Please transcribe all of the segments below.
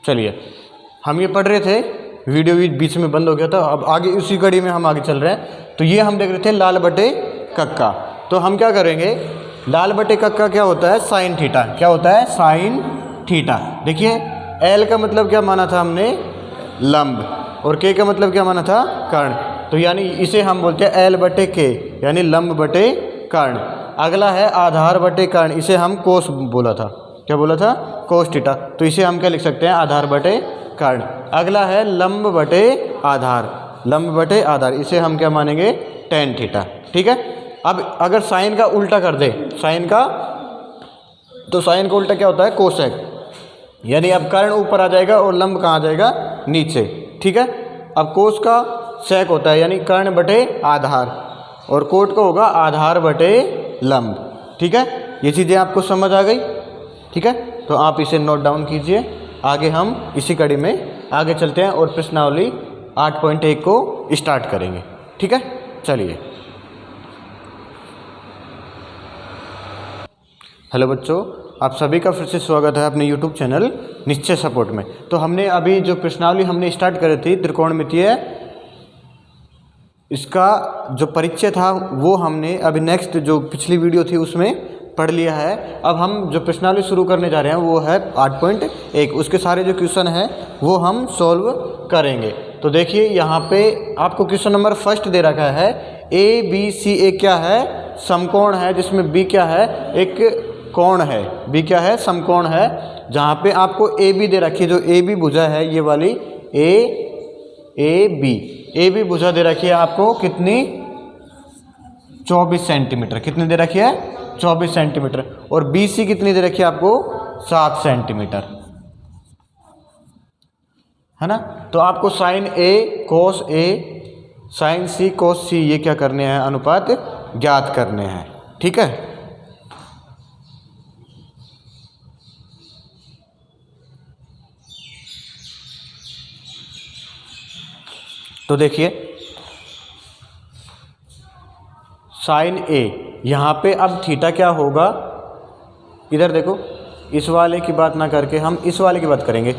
चलिए, हम ये पढ़ रहे थे, वीडियो भी बीच में बंद हो गया था, अब आगे उसी कड़ी में हम आगे चल रहे हैं। तो ये हम देख रहे थे लाल बटे कक्का। तो हम क्या करेंगे, लाल बटे कक्का क्या होता है, साइन थीटा। क्या होता है, साइन थीटा। देखिए एल का मतलब क्या माना था हमने, लंब, और के का मतलब क्या माना था, कर्ण। तो यानी इसे हम बोलते हैं एल बटे के, यानी लंब बटे कर्ण। अगला है आधार बटे कर्ण, इसे हम कोस बोला था। क्या बोला था, कोस थीटा। तो इसे हम क्या लिख सकते हैं, आधार बटे कर्ण। अगला है लंब बटे आधार, लंब बटे आधार, इसे हम क्या मानेंगे, टेन थीटा। ठीक है। अब अगर साइन का उल्टा कर दे, साइन का, तो साइन का उल्टा क्या होता है, कोसेक। यानी अब कर्ण ऊपर आ जाएगा और लंब कहाँ आ जाएगा, नीचे। ठीक है। अब कोस का सेक होता है, यानी कर्ण बटे आधार, और कोट का होगा आधार बटे लंब। ठीक है। ये चीज़ें आपको समझ आ गई। ठीक है। तो आप इसे नोट डाउन कीजिए। आगे हम इसी कड़ी में आगे चलते हैं और प्रश्नावली 8.1 को स्टार्ट करेंगे। ठीक है। चलिए। हेलो बच्चों, आप सभी का फिर से स्वागत है अपने YouTube चैनल निश्चय सपोर्ट में। तो हमने अभी जो प्रश्नावली हमने स्टार्ट करी थी त्रिकोणमितीय, इसका जो परिचय था वो हमने अभी नेक्स्ट जो पिछली वीडियो थी उसमें पढ़ लिया है। अब हम जो प्रश्नावली शुरू करने जा रहे हैं वो है 8.1। उसके सारे जो क्वेश्चन हैं वो हम सॉल्व करेंगे। तो देखिए यहाँ पे आपको क्वेश्चन नंबर फर्स्ट दे रखा है, ए बी सी। ए क्या है, समकोण है, जिसमें बी क्या है, एक कोण है। बी क्या है, समकोण है। जहाँ पे आपको ए बी दे रखी है, जो ए बी भुजा है ये वाली, ए बी भुजा दे रखी है आपको कितनी, 24 सेंटीमीटर। कितनी दे रखी है, 24 सेंटीमीटर। और बी सी कितनी दे रखी है आपको, 7 सेंटीमीटर, है ना। तो आपको साइन ए कोस ए, साइन सी कोस सी, ये क्या करने हैं, अनुपात ज्ञात करने हैं। ठीक है। तो देखिए साइन ए, यहाँ पे अब थीटा क्या होगा, इधर देखो, इस वाले की बात ना करके हम इस वाले की बात करेंगे।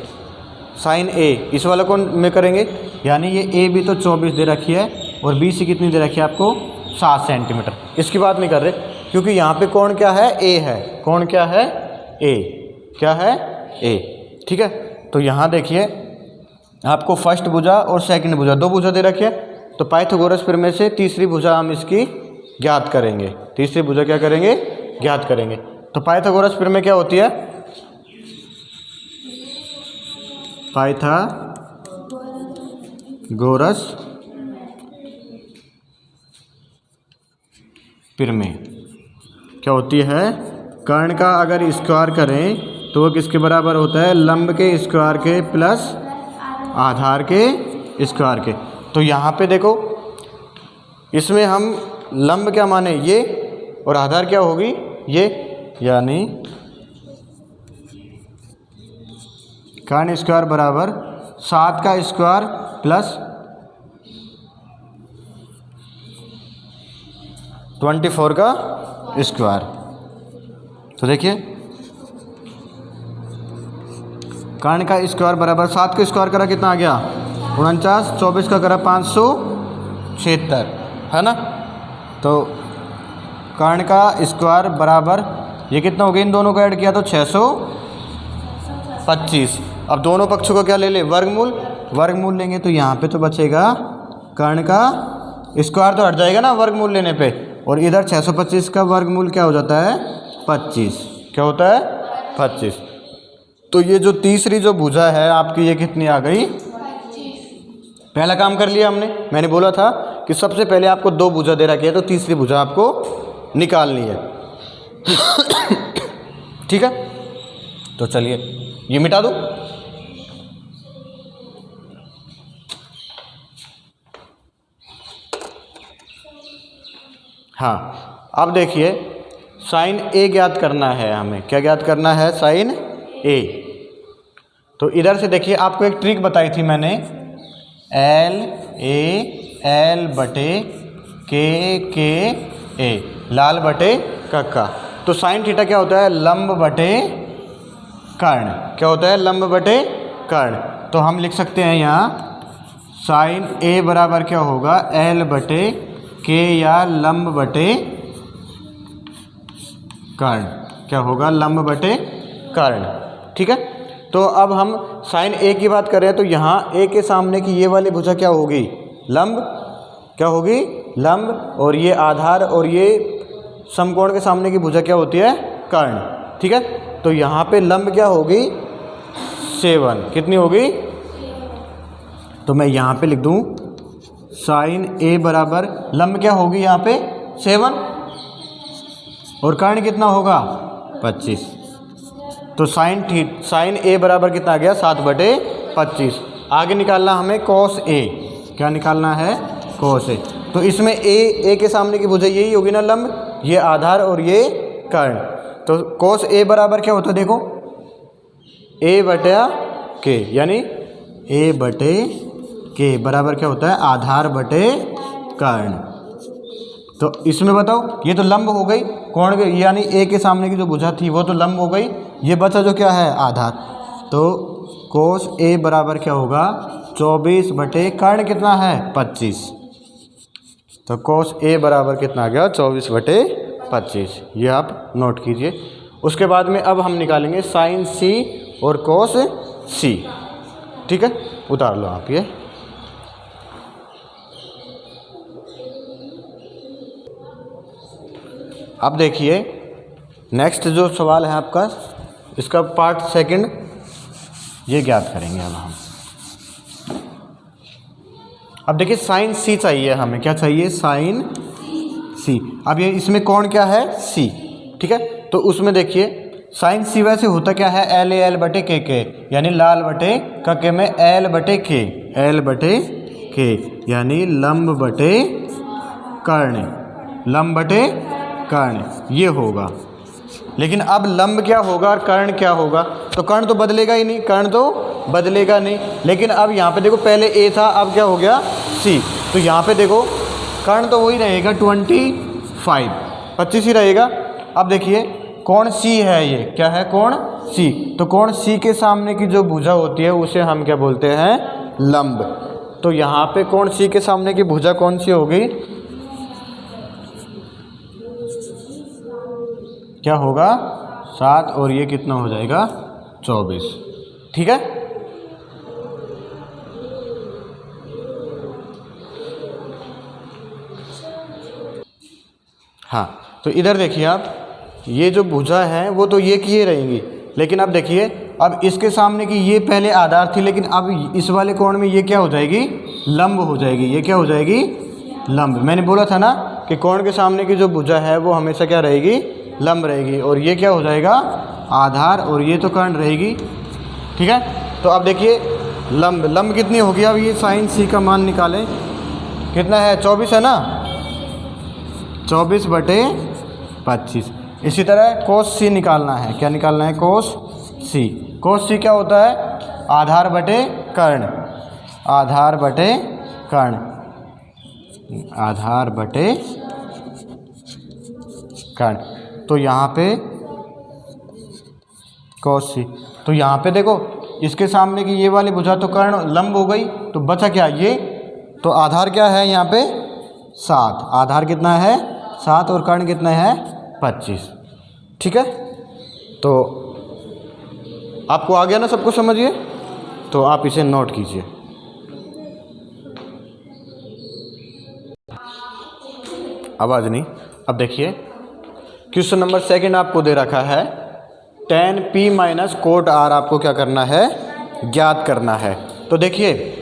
साइन ए इस वाले को में करेंगे, यानी ये ए भी तो 24 दे रखी है और बी सी कितनी दे रखी है आपको, 7 सेंटीमीटर। इसकी बात नहीं कर रहे, क्योंकि यहाँ पे कोण क्या है, ए है। कोण क्या है, ए। क्या है, ए। ठीक है। तो यहाँ देखिए आपको फर्स्ट भुजा और सेकंड भुजा, दो भुजा दे रखी है। तो पाइथागोरस प्रमेय से तीसरी भुजा हम इसकी ज्ञात करेंगे। तीसरी भुजा क्या करेंगे, ज्ञात करेंगे। तो पाइथागोरस प्रमेय क्या होती है, पाइथागोरस प्रमेय क्या होती है, कर्ण का अगर स्क्वायर करें तो वो किसके बराबर होता है, लंब के स्क्वायर के प्लस आधार के स्क्वायर के। तो यहाँ पे देखो, इसमें हम लंब क्या माने, ये, और आधार क्या होगी, ये, यानी कर्ण स्क्वायर बराबर 7 का स्क्वायर प्लस 24 का स्क्वायर। तो देखिए कर्ण का स्क्वायर बराबर 7 का स्क्वायर करा कितना आ गया, 49, 24 का करा 576, है ना। तो कर्ण का स्क्वायर बराबर ये कितना हो गया, इन दोनों को ऐड किया तो 625। अब दोनों पक्षों का क्या ले ले, वर्गमूल। वर्गमूल लेंगे तो यहाँ पे तो बचेगा, कर्ण का स्क्वायर तो हट जाएगा ना वर्गमूल लेने पे, और इधर 625 का वर्गमूल क्या हो जाता है, 25। क्या होता है, 25। तो ये जो तीसरी जो भुजा है आपकी, ये कितनी आ गई, पहला काम कर लिया हमने। मैंने बोला था कि सबसे पहले आपको दो भुजा दे रखी है, तो तीसरी भुजा आपको निकालनी है। ठीक है। तो चलिए ये मिटा दो। हाँ, अब देखिए साइन ए ज्ञात करना है हमें। क्या ज्ञात करना है, साइन ए। तो इधर से देखिए आपको एक ट्रिक बताई थी मैंने, एल बटे के ए, लाल बटे कक्का। तो साइन थीटा क्या होता है, लंब बटे कर्ण। क्या होता है, लंब बटे कर्ण। तो हम लिख सकते हैं यहाँ साइन ए बराबर क्या होगा, एल बटे के या लंब बटे कर्ण। क्या होगा, लंब बटे कर्ण। ठीक है, तो अब हम साइन ए की बात कर रहे हैं, तो यहाँ ए के सामने की ये वाली भुजा क्या होगी, लंब। क्या होगी, लंब। और ये आधार और ये समकोण के सामने की भुजा क्या होती है, कर्ण। ठीक है, तो यहाँ पे लंब क्या होगी, 7। कितनी होगी, तो मैं यहाँ पे लिख दूँ साइन ए बराबर लंब क्या होगी यहाँ पे 7 और कर्ण कितना होगा 25। तो साइन ए बराबर कितना आ गया 7/25। आगे निकालना हमें कॉस ए। क्या निकालना है, कॉस ए। तो इसमें ए के सामने की भुजा यही होगी ना, लंब, ये आधार और ये कर्ण। तो कॉस ए बराबर क्या होता है, देखो ए बटा के, यानी ए बटे के बराबर क्या होता है, आधार बटे कर्ण। तो इसमें बताओ, ये तो लंब हो गई कोण के, यानी ए के सामने की जो भुजा थी वो तो लंब हो गई, ये बचा जो क्या है, आधार। तो कोस ए बराबर क्या होगा 24 बटे कर्ण कितना है 25। तो कोस ए बराबर कितना आ गया 24/25। ये आप नोट कीजिए। उसके बाद में अब हम निकालेंगे साइन सी और कोस सी। ठीक है, उतार लो आप ये। अब देखिए नेक्स्ट जो सवाल है आपका, इसका पार्ट सेकंड ये ज्ञात करेंगे अब हम। अब देखिए साइन सी चाहिए हमें, क्या चाहिए, साइन सी। अब ये इसमें कोण क्या है, सी। ठीक है, तो उसमें देखिए साइन सी वैसे होता क्या है, एल ए एल बटे के, यानी लाल बटे के में एल बटे के, यानी लंब बटे कर्ण, लंब बटे कर्ण ये होगा। लेकिन अब लंब क्या होगा और कर्ण क्या होगा, तो कर्ण तो बदलेगा ही नहीं, कर्ण तो बदलेगा नहीं। लेकिन अब यहाँ पे देखो पहले ए था, अब क्या हो गया सी। तो यहाँ पे देखो कर्ण तो वही रहेगा 25 ही रहेगा। अब देखिए कोण सी है, ये क्या है, कोण सी। तो कोण सी के सामने की जो भुजा होती है उसे हम क्या बोलते हैं, लंब। तो यहाँ पे कोण सी के सामने की भुजा कौन सी होगी, क्या होगा 7 और ये कितना हो जाएगा 24। ठीक है, हाँ। तो इधर देखिए आप, ये जो भुजा है वो तो ये किए रहेंगी, लेकिन अब देखिए अब इसके सामने की ये पहले आधार थी, लेकिन अब इस वाले कोण में ये क्या हो जाएगी, लंब हो जाएगी। ये क्या हो जाएगी, लंब। मैंने बोला था ना कि कोण के सामने की जो भुजा है वो हमेशा क्या रहेगी, लंब रहेगी। और ये क्या हो जाएगा, आधार, और ये तो कर्ण रहेगी। ठीक है, तो अब देखिए लंब कितनी होगी, अब ये साइन सी का मान निकालें, कितना है 24 है ना, 24/25। इसी तरह कोस सी निकालना है। क्या निकालना है, कोस सी। कोस सी क्या होता है, आधार बटे कर्ण, आधार बटे कर्ण, आधार बटे कर्ण। तो यहाँ पे कोस सी, तो यहाँ पे देखो इसके सामने की ये वाली भुजा तो कर्ण लंब हो गई, तो बचा क्या ये, तो आधार क्या है यहाँ पे 7, आधार कितना है 7 और कर्ण कितना है 25। ठीक है, तो आपको आ गया ना, सबको समझिए। तो आप इसे नोट कीजिए। आवाज़ नहीं। अब देखिए क्वेश्चन नंबर 2 आपको दे रखा है, tan p minus cot r आपको क्या करना है, ज्ञात करना है। तो देखिए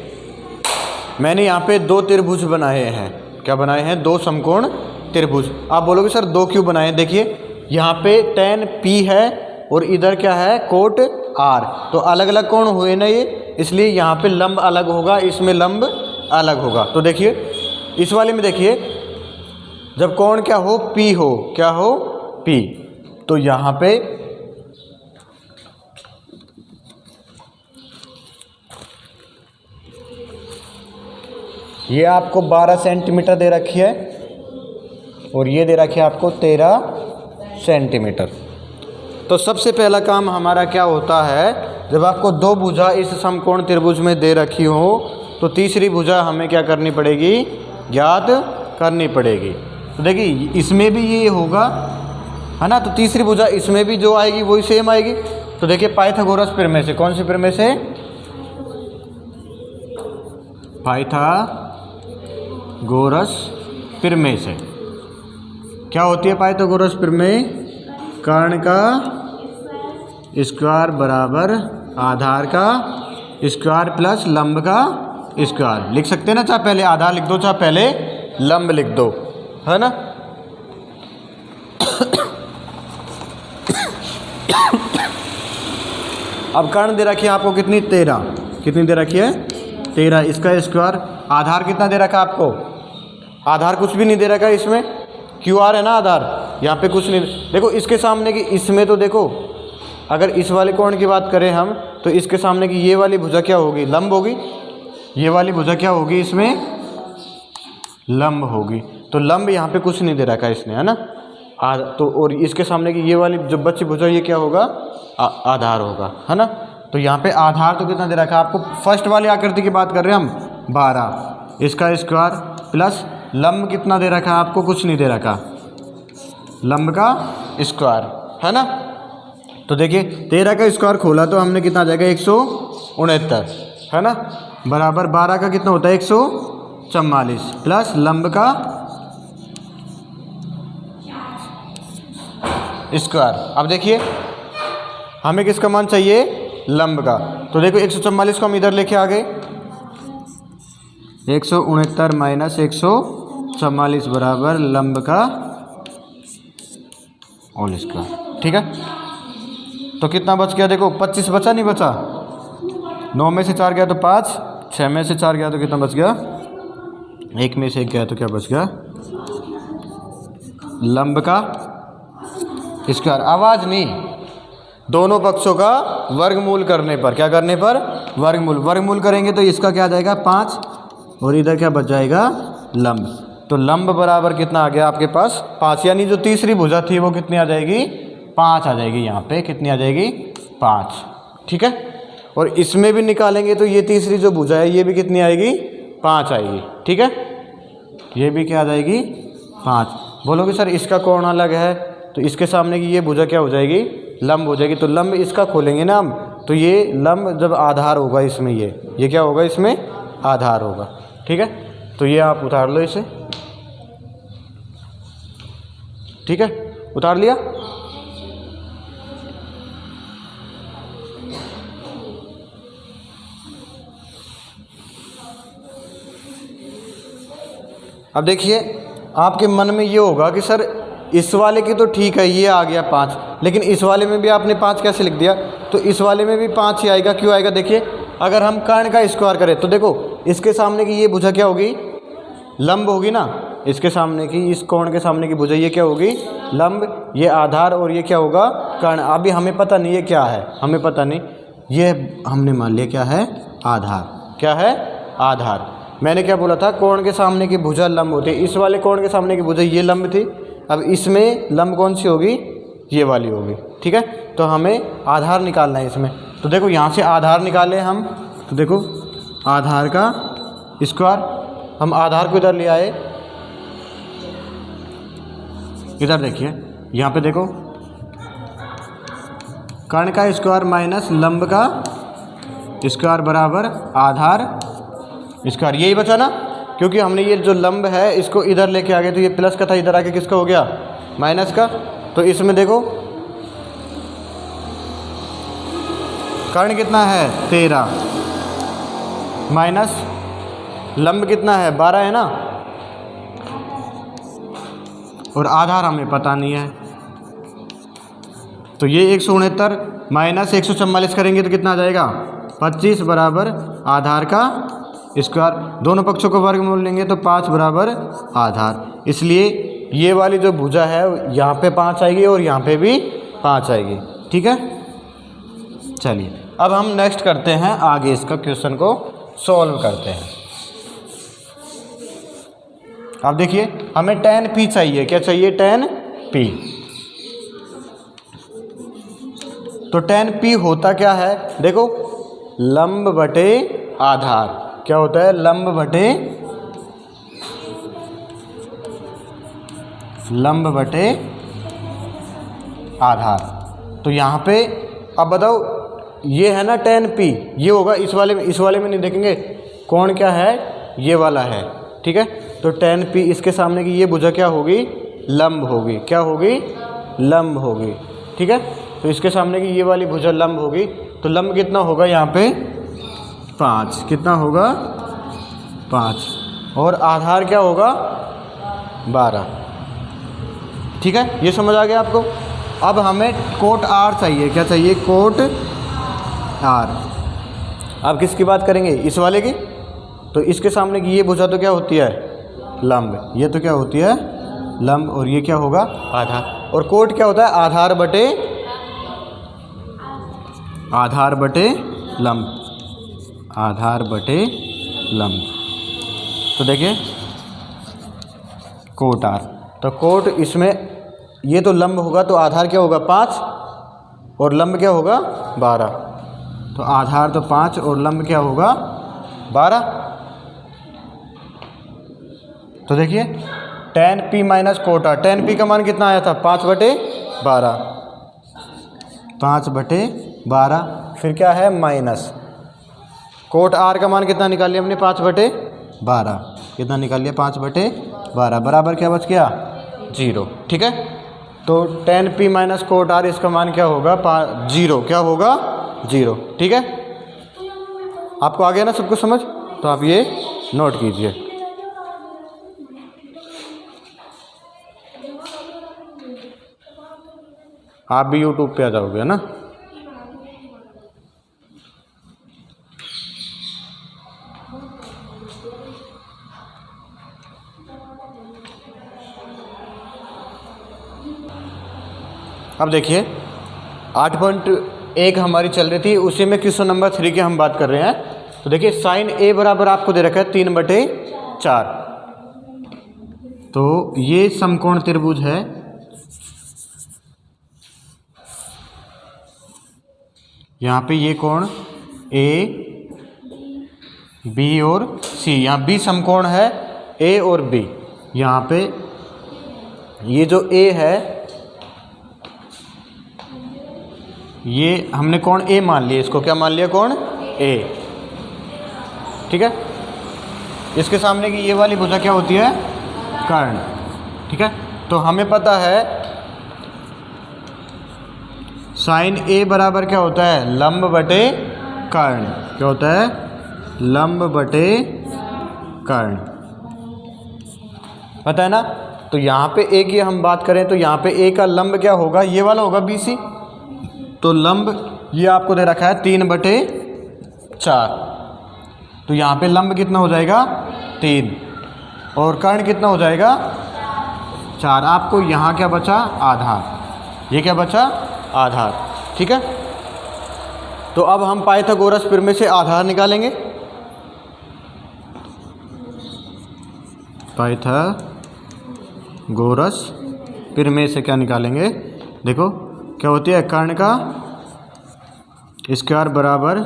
मैंने यहाँ पे 2 त्रिभुज बनाए हैं। क्या बनाए हैं, 2 समकोण त्रिभुज। आप बोलोगे सर 2 क्यों बनाए, देखिए यहाँ पे tan p है और इधर क्या है, कोट r। तो अलग अलग कोण हुए ना ये, इसलिए यहाँ पे लंब अलग होगा, इसमें लंब अलग होगा। तो देखिए इस वाले में देखिए जब कोण क्या हो, p हो, क्या हो p, तो यहाँ पे ये आपको 12 सेंटीमीटर दे रखी है और ये दे रखी है आपको 13 सेंटीमीटर। तो सबसे पहला काम हमारा क्या होता है, जब आपको दो भुजा इस समकोण त्रिभुज में दे रखी हो तो तीसरी भुजा हमें क्या करनी पड़ेगी, ज्ञात करनी पड़ेगी। तो देखिए इसमें भी ये होगा, है ना, तो तीसरी भुजा इसमें भी जो आएगी वही सेम आएगी। तो देखिए पाइथागोरस प्रमेय से, कौन सी प्रमेय से, पाइथागोरस प्रमेय से क्या होती है पाइथागोरस प्रमेय, कर्ण का स्क्वायर बराबर आधार का स्क्वायर प्लस लंब का स्क्वायर। लिख सकते हैं ना, चाहे पहले आधार लिख दो चाहे पहले लंब लिख दो, है ना। अब कर्ण दे रखी है आपको कितनी, 13, कितनी दे रखी है, 13, इसका स्क्वायर। आधार कितना दे रखा है आपको, आधार कुछ भी नहीं दे रखा है इसमें, QR है ना आधार, यहाँ पे कुछ नहीं। देखो इसके सामने की, इसमें तो देखो अगर इस वाले कोण की बात करें हम तो इसके सामने की ये वाली भुजा क्या होगी, लंब होगी। ये वाली भुजा क्या होगी, इसमें लंब होगी। तो लंब यहाँ पे कुछ नहीं दे रखा है इसने, है ना। तो और इसके सामने की ये वाली जो बच्ची भुजा ये क्या होगा, आधार होगा, है ना। तो यहाँ पे आधार तो कितना दे रखा है आपको, फर्स्ट वाली आकृति की बात कर रहे हैं हम, 12, इसका स्क्वायर प्लस लंब कितना दे रखा है आपको, कुछ नहीं दे रखा, लंब का स्क्वायर, है ना। तो देखिए 13 का स्क्वायर खोला तो हमने कितना आ जाएगा, 169, है ना, बराबर 12 का कितना होता है, 144 प्लस लंब का स्क्वायर। अब देखिए हमें किसका मान चाहिए, लंब का। तो देखो 144 को हम इधर लेके आ गए, 169 माइनस 144 बराबर लंब का होल स्क्वायर, ठीक है। तो कितना बच गया, देखो 25 बचा, नहीं बचा, 9 में से 4 गया तो 5, 6 में से 4 गया तो कितना बच गया, 1 में से 1 गया तो क्या बच गया, लंब का स्क्वायर। आवाज़ नहीं, दोनों पक्षों का वर्गमूल करने पर, क्या करने पर, वर्गमूल करेंगे तो इसका क्या आ जाएगा, 5, और इधर क्या बच जाएगा, लंब। तो लंब बराबर कितना आ गया आपके पास, 5, यानी जो तीसरी भुजा थी वो कितनी आ जाएगी, 5 आ जाएगी। यहाँ पे कितनी आ जाएगी, 5, ठीक है। और इसमें भी निकालेंगे तो ये तीसरी जो भुजा है ये भी कितनी आएगी, 5 आएगी, ठीक है। ये भी क्या आ जाएगी, 5। बोलोगे सर इसका कोण अलग है, तो इसके सामने की ये भुजा क्या हो जाएगी, लंब हो जाएगी। तो लंब इसका खोलेंगे ना हम, तो ये लंब जब आधार होगा इसमें, ये क्या होगा, इसमें आधार होगा, ठीक है। तो ये आप उतार लो इसे, ठीक है, उतार लिया। अब देखिए आपके मन में ये होगा कि सर इस वाले की तो ठीक है, ये आ गया 5, लेकिन इस वाले में भी आपने 5 कैसे लिख दिया। तो इस वाले में भी 5 ही आएगा, क्यों आएगा, देखिए अगर हम कर्ण का स्क्वायर करें तो देखो इसके सामने की ये भुजा क्या होगी, लंब होगी ना। इसके सामने की, इस कोण के सामने की भुजा ये क्या होगी, लंब, ये आधार, और ये क्या होगा, कर्ण। अभी हमें पता नहीं ये क्या है, हमें पता नहीं, ये हमने मान लिया क्या है, आधार। क्या है, आधार। मैंने क्या बोला था, कोण के सामने की भुजा लंब होती है। इस वाले कोण के सामने की भुजा ये लंब थी, अब इसमें लंब कौन सी होगी, ये वाली होगी, ठीक है। तो हमें आधार निकालना है इसमें। तो देखो यहाँ से आधार निकाले हम, तो देखो आधार का स्क्वायर, हम आधार को इधर ले आए, इधर देखिए यहाँ पे देखो कर्ण का स्क्वायर माइनस लंब का स्क्वायर बराबर आधार स्क्वायर, यही बचा ना, क्योंकि हमने ये जो लंब है इसको इधर लेके आ गए, तो ये प्लस का था, इधर आके किसका हो गया, माइनस का। तो इसमें देखो कर्ण कितना है, 13, माइनस लंब कितना है, 12 है ना, और आधार हमें पता नहीं है। तो ये 169 माइनस 144 करेंगे तो कितना आ जाएगा, 25 बराबर आधार का स्क्वायर। दोनों पक्षों को वर्गमूल लेंगे तो 5 बराबर आधार। इसलिए ये वाली जो भुजा है यहाँ पे 5 आएगी और यहाँ पे भी 5 आएगी, ठीक है। चलिए अब हम नेक्स्ट करते हैं, आगे इसका क्वेश्चन को सॉल्व करते हैं। अब देखिए हमें tan p चाहिए, क्या चाहिए, tan p। तो tan p होता क्या है, देखो लंब बटे आधार। क्या होता है, लंब बटे आधार। तो यहाँ पे अब बताओ, ये है ना tan p, ये होगा इस वाले में नहीं देखेंगे कौन क्या है, ये वाला है, ठीक है। तो tan p इसके सामने की ये भुजा क्या होगी, लंब होगी। क्या होगी, लंब होगी, ठीक है। तो इसके सामने की ये वाली भुजा लंब होगी। तो लंब कितना होगा यहाँ पे, 5। कितना होगा, 5। और आधार क्या होगा, 12, ठीक है। ये समझ आ गया आपको। अब हमें कोट r चाहिए। क्या चाहिए, कोट r। अब किसकी बात करेंगे, इस वाले की। तो इसके सामने की ये भुजा तो क्या होती है, लंब। ये तो क्या होती है, लंब। और ये क्या होगा, आधार। और कोट क्या होता है, आधार बटे लंब। आधार बटे लंब। तो देखिए कोट r, तो कोट इसमें ये तो लंब होगा, तो आधार क्या होगा, 5 और लंब क्या होगा, 12। तो आधार तो 5 और लंब क्या होगा, 12। तो देखिए tan p minus cot r, tan p का मान कितना आया था, 5/12। 5/12। फिर क्या है, माइनस कोट r का मान कितना निकाल लिया हमने, 5/12। कितना निकाल लिया, 5/12 बराबर क्या बच गया, 0, ठीक है। तो tan p minus cot r, इसका मान क्या होगा, 0। क्या होगा, 0, ठीक है। आपको आ गया ना सब कुछ समझ, तो आप ये नोट कीजिए। आप भी YouTube पे आ जाओगे ना। अब देखिए 8.1 हमारी चल रही थी, उसी में क्वेश्चन नंबर 3 की हम बात कर रहे हैं। तो देखिए साइन a बराबर आपको दे रखा है 3/4। तो ये समकोण त्रिभुज है, यहाँ पे ये कोण A, B और C, यहाँ B समकोण है A और B। यहाँ पे ये जो A है, ये हमने कोण A मान लिया, इसको क्या मान लिया, कोण A, ठीक है। इसके सामने की ये वाली भुजा क्या होती है, कर्ण, ठीक है। तो हमें पता है साइन A बराबर क्या होता है, लंब बटे कर्ण। क्या होता है, लंब बटे कर्ण, पता है ना। तो यहाँ पे A की हम बात करें तो यहाँ पे A का लंब क्या होगा, ये वाला होगा BC। तो लंब ये आपको दे रखा है 3/4। तो यहाँ पे लंब कितना हो जाएगा, 3, और कर्ण कितना हो जाएगा, 4। आपको यहाँ क्या बचा, आधार। ये क्या बचा, आधार, ठीक है। तो अब हम पाइथागोरस प्रमेय से आधार निकालेंगे। पाइथागोरस प्रमेय से क्या निकालेंगे, देखो क्या होती है, कर्ण का स्क्वायर बराबर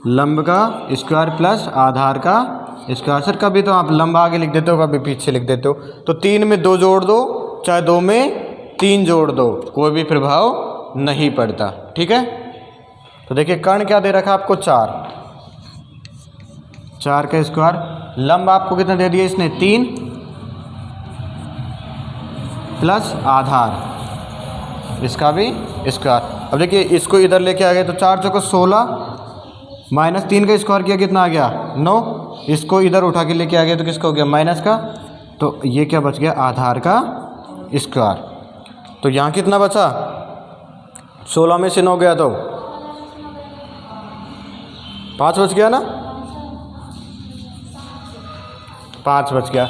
लंब का स्क्वायर प्लस आधार का स्क्वायर। सर कभी तो आप लंब आगे लिख देते हो, कभी पीछे लिख देते हो। तो 3 में 2 जोड़ दो, चाहे 2 में 3 जोड़ दो, कोई भी प्रभाव नहीं पड़ता, ठीक है। तो देखिए कर्ण क्या दे रखा है आपको, 4 का स्क्वायर। लंब आपको कितना दे दिया इसने, 3 प्लस आधार, इसका भी स्क्वायर। अब देखिए इसको इधर लेके आ गए तो 4 चौको 16 माइनस 3 का स्क्वायर किया, कितना आ गया, 9। इसको इधर उठा के लेके आ गए तो किसका हो गया, माइनस का। तो ये क्या बच गया, आधार का स्क्वायर। तो यहाँ कितना बचा, 16 में से 9 गया तो 5 बच गया ना, 5 बच गया।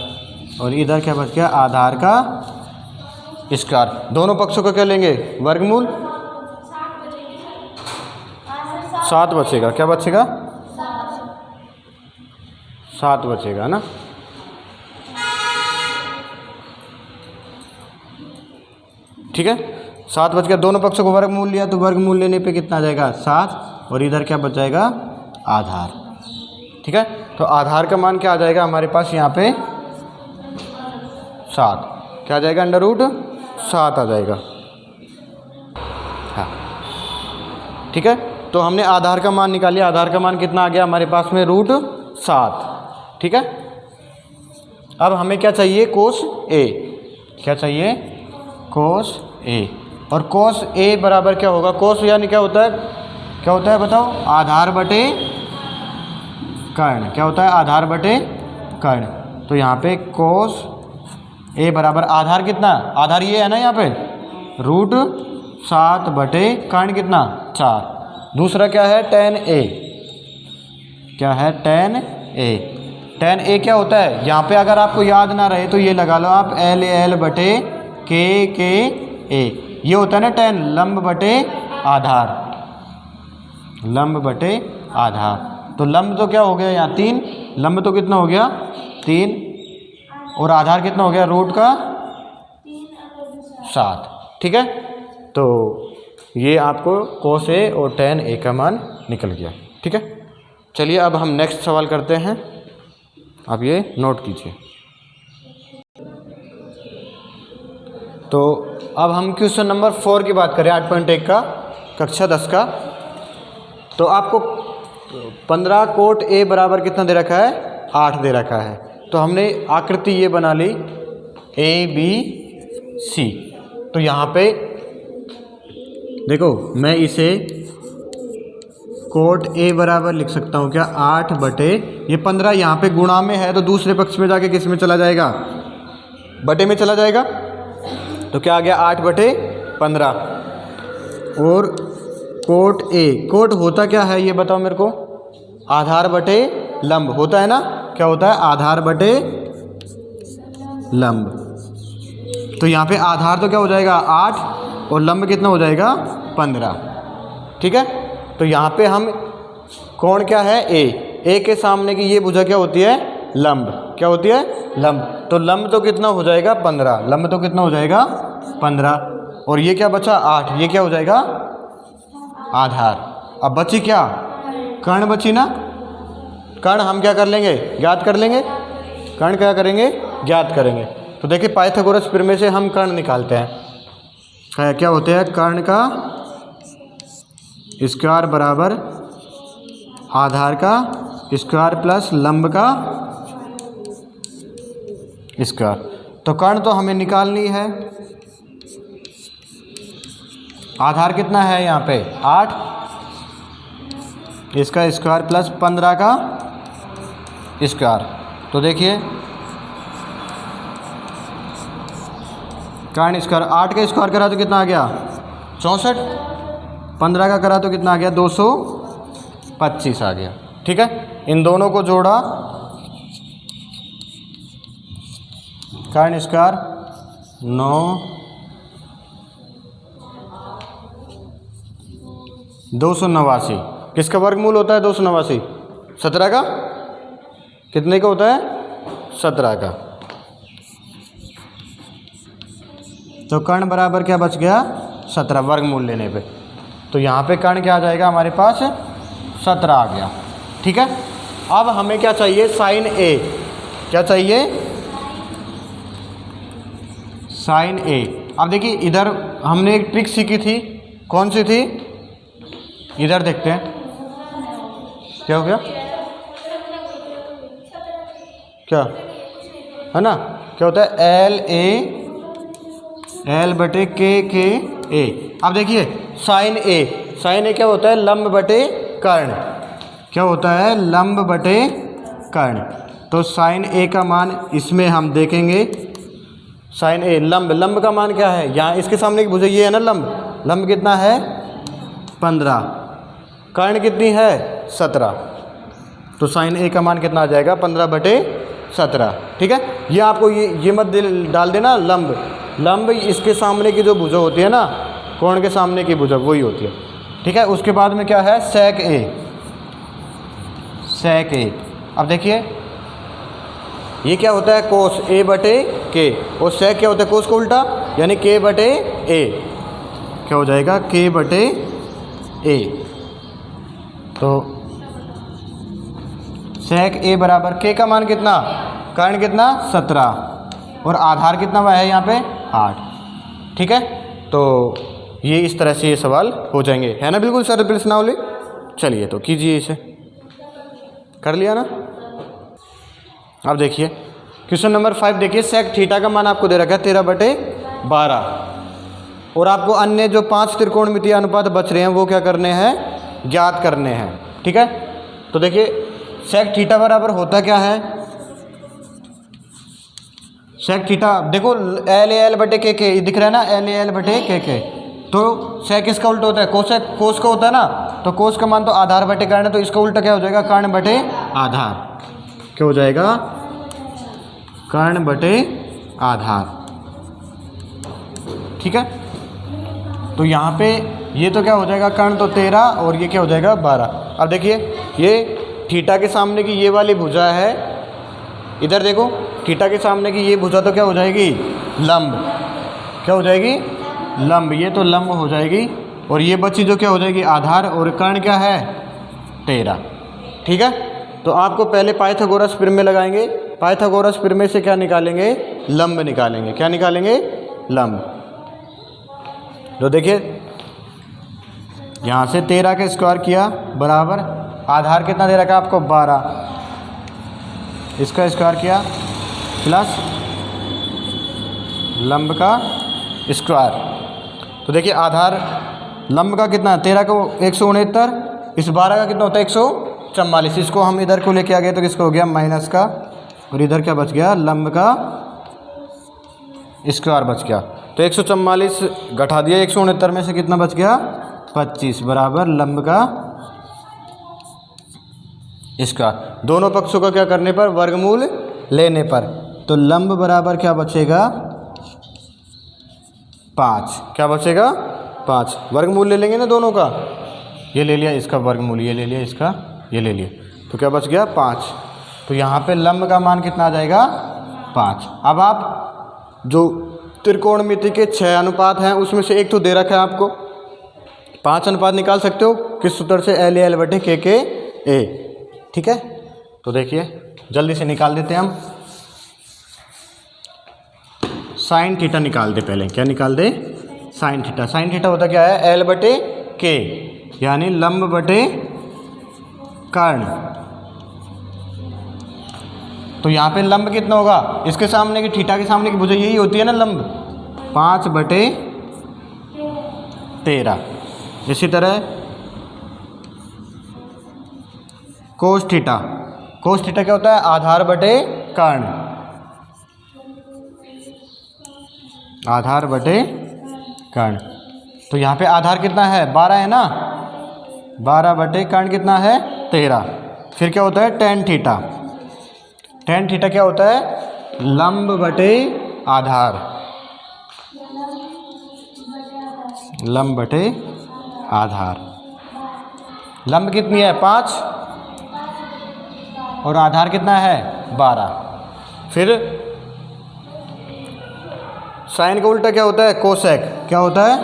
और इधर क्या बच गया, आधार का स्क्वायर। दोनों पक्षों का क्या लेंगे, वर्गमूल। 7 बचेगा, क्या बचेगा, 7 बचेगा ना। ठीक है। 7 बच गया, दोनों पक्षों को वर्गमूल लिया तो वर्गमूल लेने पे कितना आ जाएगा 7, और इधर क्या बच जाएगा आधार। ठीक है, तो आधार का मान क्या आ जाएगा हमारे पास यहाँ पे 7, क्या आ जाएगा √7 आ जाएगा। हाँ ठीक है, तो हमने आधार का मान निकालिए, आधार का मान कितना आ गया हमारे पास में √7। ठीक है, अब हमें क्या चाहिए कोस ए, क्या चाहिए कोस ए, और कोस ए बराबर क्या होगा, कोस यानी क्या होता है बताओ, आधार बटे कर्ण, क्या होता है आधार बटे कर्ण। तो यहाँ पे कोस ए बराबर आधार कितना, आधार ये है ना यहाँ पे √7 बटे कर्ण कितना 4। दूसरा क्या है tan ए, क्या है tan ए, tan ए क्या होता है, यहाँ पे अगर आपको याद ना रहे तो ये लगा लो आप LL बटे के ए, ये होता है ना tan, लंब बटे आधार, लंब बटे आधार। तो लंब तो क्या हो गया यहाँ 3, लंब तो कितना हो गया 3, और आधार कितना हो गया √7। ठीक है, तो ये आपको कोस ए और tan ए का मान निकल गया। ठीक है, चलिए अब हम नेक्स्ट सवाल करते हैं, आप ये नोट कीजिए। तो अब हम क्वेश्चन नंबर 4 की बात करें, 8.1 का, कक्षा 10 का। तो आपको 15 कोट ए बराबर कितना दे रखा है 8 दे रखा है। तो हमने आकृति ये बना ली ABC। तो यहाँ पे देखो मैं इसे कोट ए बराबर लिख सकता हूँ क्या 8 बटे ये 15, यहाँ पे गुणा में है तो दूसरे पक्ष में जाके किस में चला जाएगा, बटे में चला जाएगा। तो क्या आ गया 8 बटे 15, और कोट ए, कोट होता क्या है ये बताओ मेरे को, आधार बटे लंब होता है ना, क्या होता है आधार बटे लंब। तो यहाँ पे आधार तो क्या हो जाएगा 8 और लंब कितना हो जाएगा 15। ठीक है, तो यहाँ पे हम कोण क्या है ए के सामने की ये भुजा क्या होती है लंब, क्या होती है लंब। तो लंब तो कितना हो जाएगा 15, लंब तो कितना हो जाएगा 15, और ये क्या बचा 8, ये क्या हो जाएगा आधार। अब बची क्या कर्ण बची ना, कर्ण हम क्या कर लेंगे ज्ञात कर लेंगे, कर्ण क्या करेंगे ज्ञात करेंगे। तो देखिए पाइथागोरस प्रमेय से हम कर्ण निकालते हैं, क्या होते हैं कर्ण का स्क्वायर बराबर आधार का स्क्वायर प्लस लंब का स्क्वायर। तो कर्ण तो हमें निकालनी है, आधार कितना है यहाँ पे 8, इसका स्क्वायर प्लस 15 का स्क्वायर। तो देखिए कर्ण स्क्वायर 8 का स्क्वायर करा तो कितना आ गया 64, 15 का करा तो कितना आ गया 225 आ गया। ठीक है, इन दोनों को जोड़ा, कर्ण स्क्वायर 9 289, किसका वर्गमूल होता है 289, 17 का, कितने का होता है 17 का। तो कर्ण बराबर क्या बच गया 17 वर्गमूल लेने पे। तो यहाँ पे कर्ण क्या आ जाएगा हमारे पास 17 आ गया। ठीक है, अब हमें क्या चाहिए साइन ए, क्या चाहिए साइन ए। अब देखिए इधर हमने एक ट्रिक सीखी थी, कौन सी थी, इधर देखते हैं क्या हो गया, क्या है ना, क्या होता है एल बटे के ए। अब देखिए साइन ए क्या होता है लंब बटे कर्ण, क्या होता है लंब बटे कर्ण। तो साइन ए का मान इसमें हम देखेंगे, साइन ए लंब का मान क्या है, यहाँ इसके सामने की भुजा ये है ना लंब कितना है 15, कर्ण कितनी है 17। तो साइन ए का मान कितना आ जाएगा 15 बटे 17। ठीक है, ये आपको ये मत डाल देना लंब इसके सामने की जो भुजा होती है ना, कोण के सामने की भुजा वही होती है। ठीक है, उसके बाद में क्या है सेक ए। अब देखिए ये क्या होता है कोस ए बटे के, और सेक क्या होता है कोस को उल्टा, यानी के बटे ए। क्या हो जाएगा k बटे a। तो sec a बराबर k का मान कितना, कर्ण कितना 17 और आधार कितना हुआ है यहाँ पे 8। ठीक है, तो ये इस तरह से ये सवाल हो जाएंगे, है ना बिल्कुल सर प्रश्नावली। चलिए तो कीजिए, इसे कर लिया ना। अब देखिए क्वेश्चन नंबर 5 देखिए, सेक थीटा का मान आपको दे रखा है 13/12 और आपको अन्य जो 5 त्रिकोणमितीय अनुपात बच रहे हैं वो क्या करने हैं, ज्ञात करने हैं। ठीक है, तो देखिए सेक थीटा बराबर होता क्या है, सेक थीटा देखो एल ए एल बटे के दिख रहा है ना, एल ए एल बटे के। तो सेक इसका उल्टा होता है कोसेक, कोस का होता है ना, तो कोस का मान तो आधार बटे कर्ण है, तो इसका उल्टा क्या हो जाएगा कर्ण बटे आधार। क्या हो जाएगा, कर्ण बटे आधार। ठीक है, तो यहाँ पे ये तो क्या हो जाएगा, कर्ण तो 13 और ये क्या हो जाएगा 12। अब देखिए ये थीटा के सामने की ये वाली भुजा है, इधर देखो थीटा के सामने की ये भुजा तो क्या हो जाएगी लंब, क्या हो जाएगी लंब, ये तो लंब हो जाएगी और ये बच्ची जो क्या हो जाएगी आधार, और कर्ण क्या है 13। ठीक है, तो आपको पहले पाइथागोरस प्रमेय लगाएंगे, पाइथागोरस प्रमेय से क्या निकालेंगे, लंब निकालेंगे। क्या निकालेंगे, लंब। तो देखिए यहाँ से 13 का स्क्वायर किया बराबर आधार कितना दे रखा है आपको 12, इसका स्क्वायर किया प्लस लंब का स्क्वायर। तो देखिए आधार लंब का कितना है 13 को 169, इस 12 का कितना होता है 144। इसको हम इधर को लेके आ गए तो किसको हो गया माइनस का, और इधर क्या बच गया लंब का स्क्वायर बच गया। तो 144 घटा दिया 169 में से कितना बच गया 25 बराबर लंब का स्क्वायर। दोनों पक्षों का क्या करने पर, वर्गमूल लेने पर, तो लंब बराबर क्या बचेगा 5। क्या बचेगा 5, वर्गमूल ले लेंगे ना दोनों का, ये ले लिया इसका वर्गमूल, ये ले लिया इसका, ये ले लिया, तो क्या बच गया 5। तो यहाँ पे लंब का मान कितना आ जाएगा 5। अब आप जो त्रिकोणमिति के 6 अनुपात हैं उसमें से एक तो दे रखा है आपको, 5 अनुपात निकाल सकते हो किस सूत्र से, एल ए एल बटे के ए। ठीक है, तो देखिए जल्दी से निकाल देते हैं हम। साइन थीटा निकाल दे पहले, क्या निकाल दे साइन थीटा। साइन थीटा होता क्या है, एल बटे के यानी लंब बटे कर्ण। तो यहाँ पे लंब कितना होगा, इसके सामने की थीटा के सामने की भुजा यही होती है ना लंब, 5 बटे 13। इसी तरह कोस थीटा, कोस थीटा क्या होता है आधार बटे कर्ण, आधार बटे कर्ण। तो यहाँ पे आधार कितना है 12 है ना, 12 बटे कर्ण कितना है 13। फिर क्या होता है टेन थीटा, टेन थीटा क्या होता है लंब बटे आधार, लंब बटे आधार। लंब कितनी है 5 और आधार कितना है 12। फिर साइन का उल्टा क्या होता है कोसेक, क्या होता है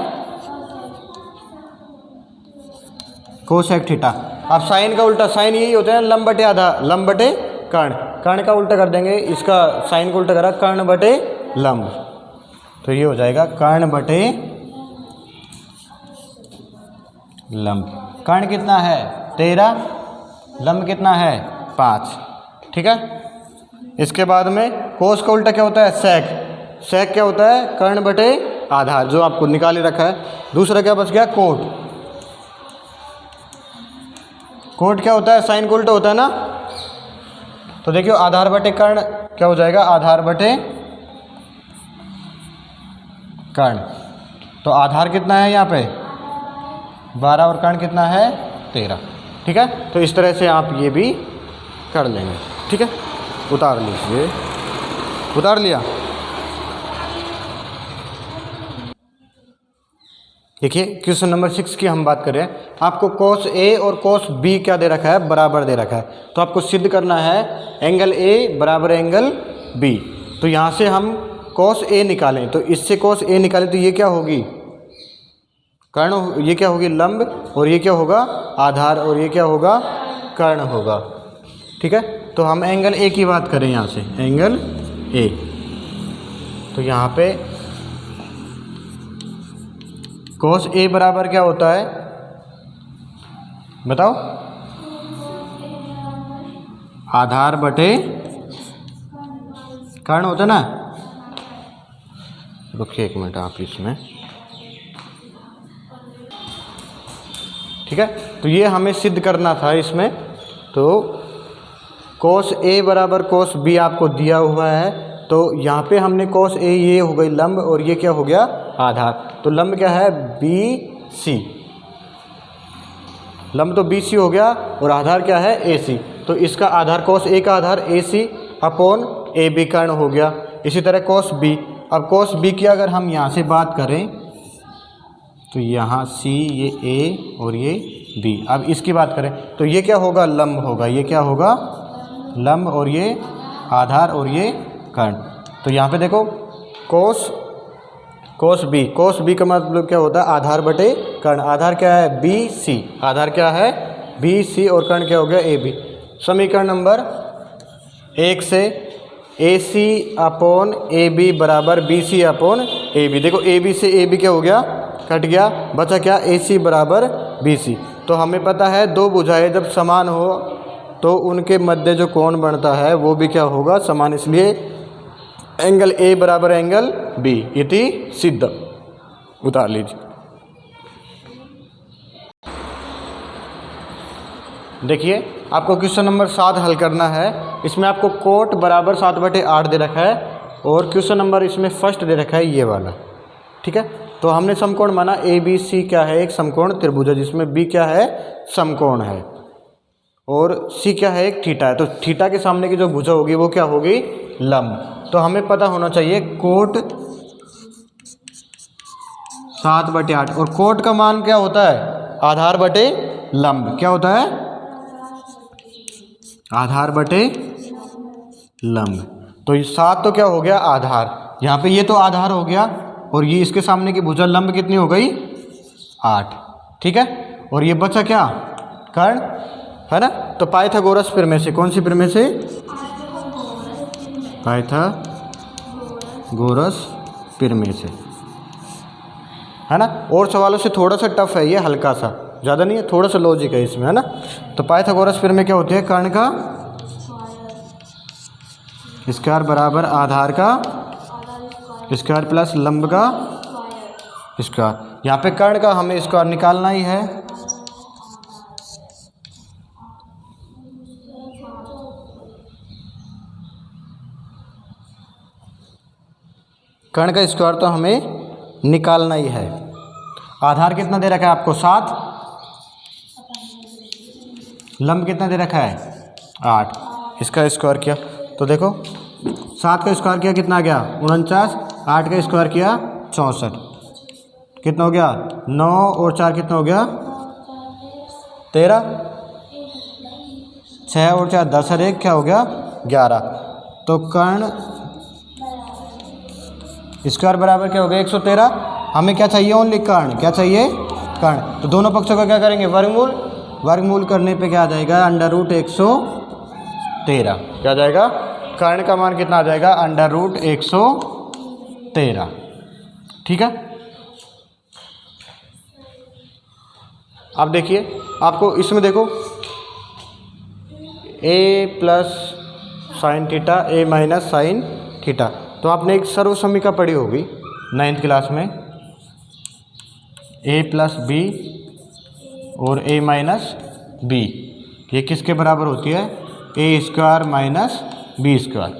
कोसेक थीटा। अब साइन का उल्टा, साइन यही होता है लंब बटे आधार, लंब बटे कर्ण, कर्ण का उल्टा कर देंगे, इसका साइन का उल्टा करा कर्ण बटे लंब, तो ये हो जाएगा कर्ण बटे लंब। कर्ण कितना है 13, लंब कितना है 5। ठीक है, इसके बाद में कोस का उल्टा क्या होता है सेक, सेक क्या होता है कर्ण बटे आधार, जो आपको निकाले रखा है। दूसरा क्या बच गया कोट, कोट क्या होता है साइन का उल्टा होता है ना, तो देखियो आधार बटे कर्ण क्या हो जाएगा आधार बटे कर्ण। तो आधार कितना है यहाँ पे 12 और कर्ण कितना है 13। ठीक है, तो इस तरह से आप ये भी कर लेंगे। ठीक है, उतार लीजिए, उतार लिया। देखिए क्वेश्चन नंबर 6 की हम बात कर रहे हैं, आपको cos A और cos B क्या दे रखा है बराबर दे रखा है, तो आपको सिद्ध करना है एंगल A बराबर एंगल B। तो यहाँ से हम cos A निकालें, तो इससे cos A निकालें तो ये क्या होगी कर्ण, ये क्या होगी लंब, और ये क्या होगा आधार, और ये क्या होगा कर्ण होगा। ठीक है, तो हम एंगल ए की बात करें यहाँ से, एंगल ए। तो यहाँ पे कोस ए बराबर क्या होता है बताओ, आधार बटे कर्ण होता है ना। रुकिए 1 मिनट आप इसमें, ठीक है। तो ये हमें सिद्ध करना था इसमें। तो कोस ए बराबर कोस बी आपको दिया हुआ है, तो यहाँ पे हमने कोस ए ये हो गई लंब, और ये क्या हो गया आधार। तो लंब क्या है बी सी, लंब तो बी सी हो गया, और आधार क्या है ए सी। तो इसका आधार कोस ए का आधार ए सी अपॉन ए बी कर्ण हो गया। इसी तरह कोस बी, अब कोस बी की अगर हम यहाँ से बात करें तो यहाँ सी, ये ए और ये बी। अब इसकी बात करें तो ये क्या होगा लंब होगा, ये क्या होगा लंब, और ये आधार, और ये कर्ण। तो यहाँ पे देखो कोस बी का मतलब क्या होता है आधार बटे कर्ण। आधार क्या है बी सी, आधार क्या है बी सी, और कर्ण क्या हो गया ए बी। समीकरण नंबर 1 से A C upon A B बराबर B C upon A B. देखो ए बी से ए बी क्या हो गया कट गया, बचा क्या ए सी बराबर बी सी। तो हमें पता है दो भुजाएं जब समान हो तो उनके मध्य जो कोण बनता है वो भी क्या होगा समान, इसलिए एंगल ए बराबर एंगल बी, इति सिद्ध। उतार लीजिए। देखिए आपको क्वेश्चन नंबर 7 हल करना है। इसमें आपको कोट बराबर 7/8 दे रखा है, और क्वेश्चन नंबर इसमें फर्स्ट दे रखा है ये वाला। ठीक है, तो हमने समकोण माना ए बी सी क्या है एक समकोण त्रिभुज है, जिसमें बी क्या है समकोण है, और सी क्या है एक थीटा है। तो थीटा के सामने की जो भुजा होगी वो क्या होगी लंब। तो हमें पता होना चाहिए कोट 7/8, और कोट का मान क्या होता है आधार बटे लंब। क्या होता है आधार बटे लंब। तो ये 7 तो क्या हो गया आधार, यहाँ पे ये तो आधार हो गया, और ये इसके सामने की भुजा लंब कितनी हो गई 8। ठीक है, और ये बचा क्या कर्ण है ना। तो पाइथागोरस प्रमेय से, कौन सी प्रमेय से पाइथागोरस प्रमेय से, है ना। और सवालों से थोड़ा सा टफ है ये, हल्का सा, ज़्यादा नहीं है, थोड़ा सा लॉजिक है इसमें, है ना। तो पाइथागोरस प्रमेय क्या होती है कर्ण का स्क्वायर बराबर आधार का स्क्वायर प्लस लंब का स्क्वायर। यहाँ पे कर्ण का हमें स्क्वायर निकालना ही है। कर्ण का स्क्वायर तो हमें निकालना ही है। आधार कितना दे रखा है आपको 7, लंब कितना दे रखा है 8, इसका स्क्वायर किया तो देखो 7 का स्क्वायर किया कितना आ गया 49, 8 का स्क्वायर किया 64, कितना हो गया 9 और 4 कितना हो गया 13, 6 और 4 10 और 1 क्या हो गया 11। तो कर्ण स्क्वायर बराबर क्या हो गया 113। हमें क्या चाहिए ओनली कर्ण, क्या चाहिए कर्ण। तो दोनों पक्षों का क्या करेंगे वर्गमूल, वर्गमूल करने पे क्या आ जाएगा √113। क्या आ जाएगा कर्ण का मान कितना आ जाएगा √113। ठीक है, अब देखिए आपको इसमें देखो a plus sine theta a minus sine theta. तो आपने एक सर्व समीकरण पढ़ी होगी 9th क्लास में, a प्लस बी और a माइनस बी ये किसके बराबर होती है a square minus B square,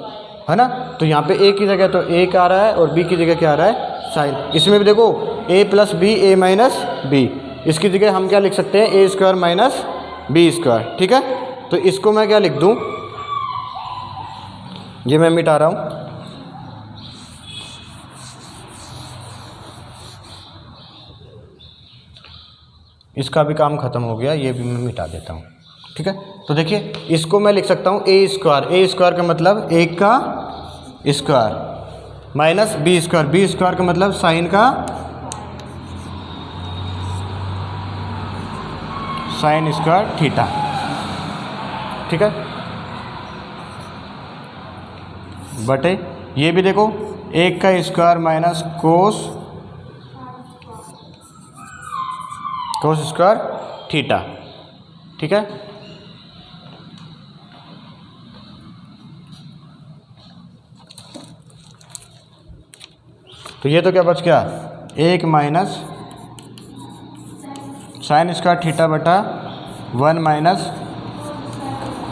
है ना। तो यहाँ पे a की जगह तो 1 आ रहा है और b की जगह क्या आ रहा है साइन। इसमें भी देखो a plus B a minus B, इसकी जगह हम क्या लिख सकते हैं a square minus B square. ठीक है, तो इसको मैं क्या लिख दूँ, ये मैं मिटा रहा हूँ, इसका भी काम खत्म हो गया, ये भी मैं मिटा देता हूँ। ठीक है, तो देखिए इसको मैं लिख सकता हूँ a स्क्वायर का मतलब 1 का स्क्वायर माइनस बी स्क्वायर का मतलब साइन का साइन स्क्वायर थीटा। ठीक है, बटे ये भी देखो 1 का square minus cos square theta. ठीक है, तो ये तो क्या बच गया 1 माइनस साइन स्क्वायर थीटा बटा 1 माइनस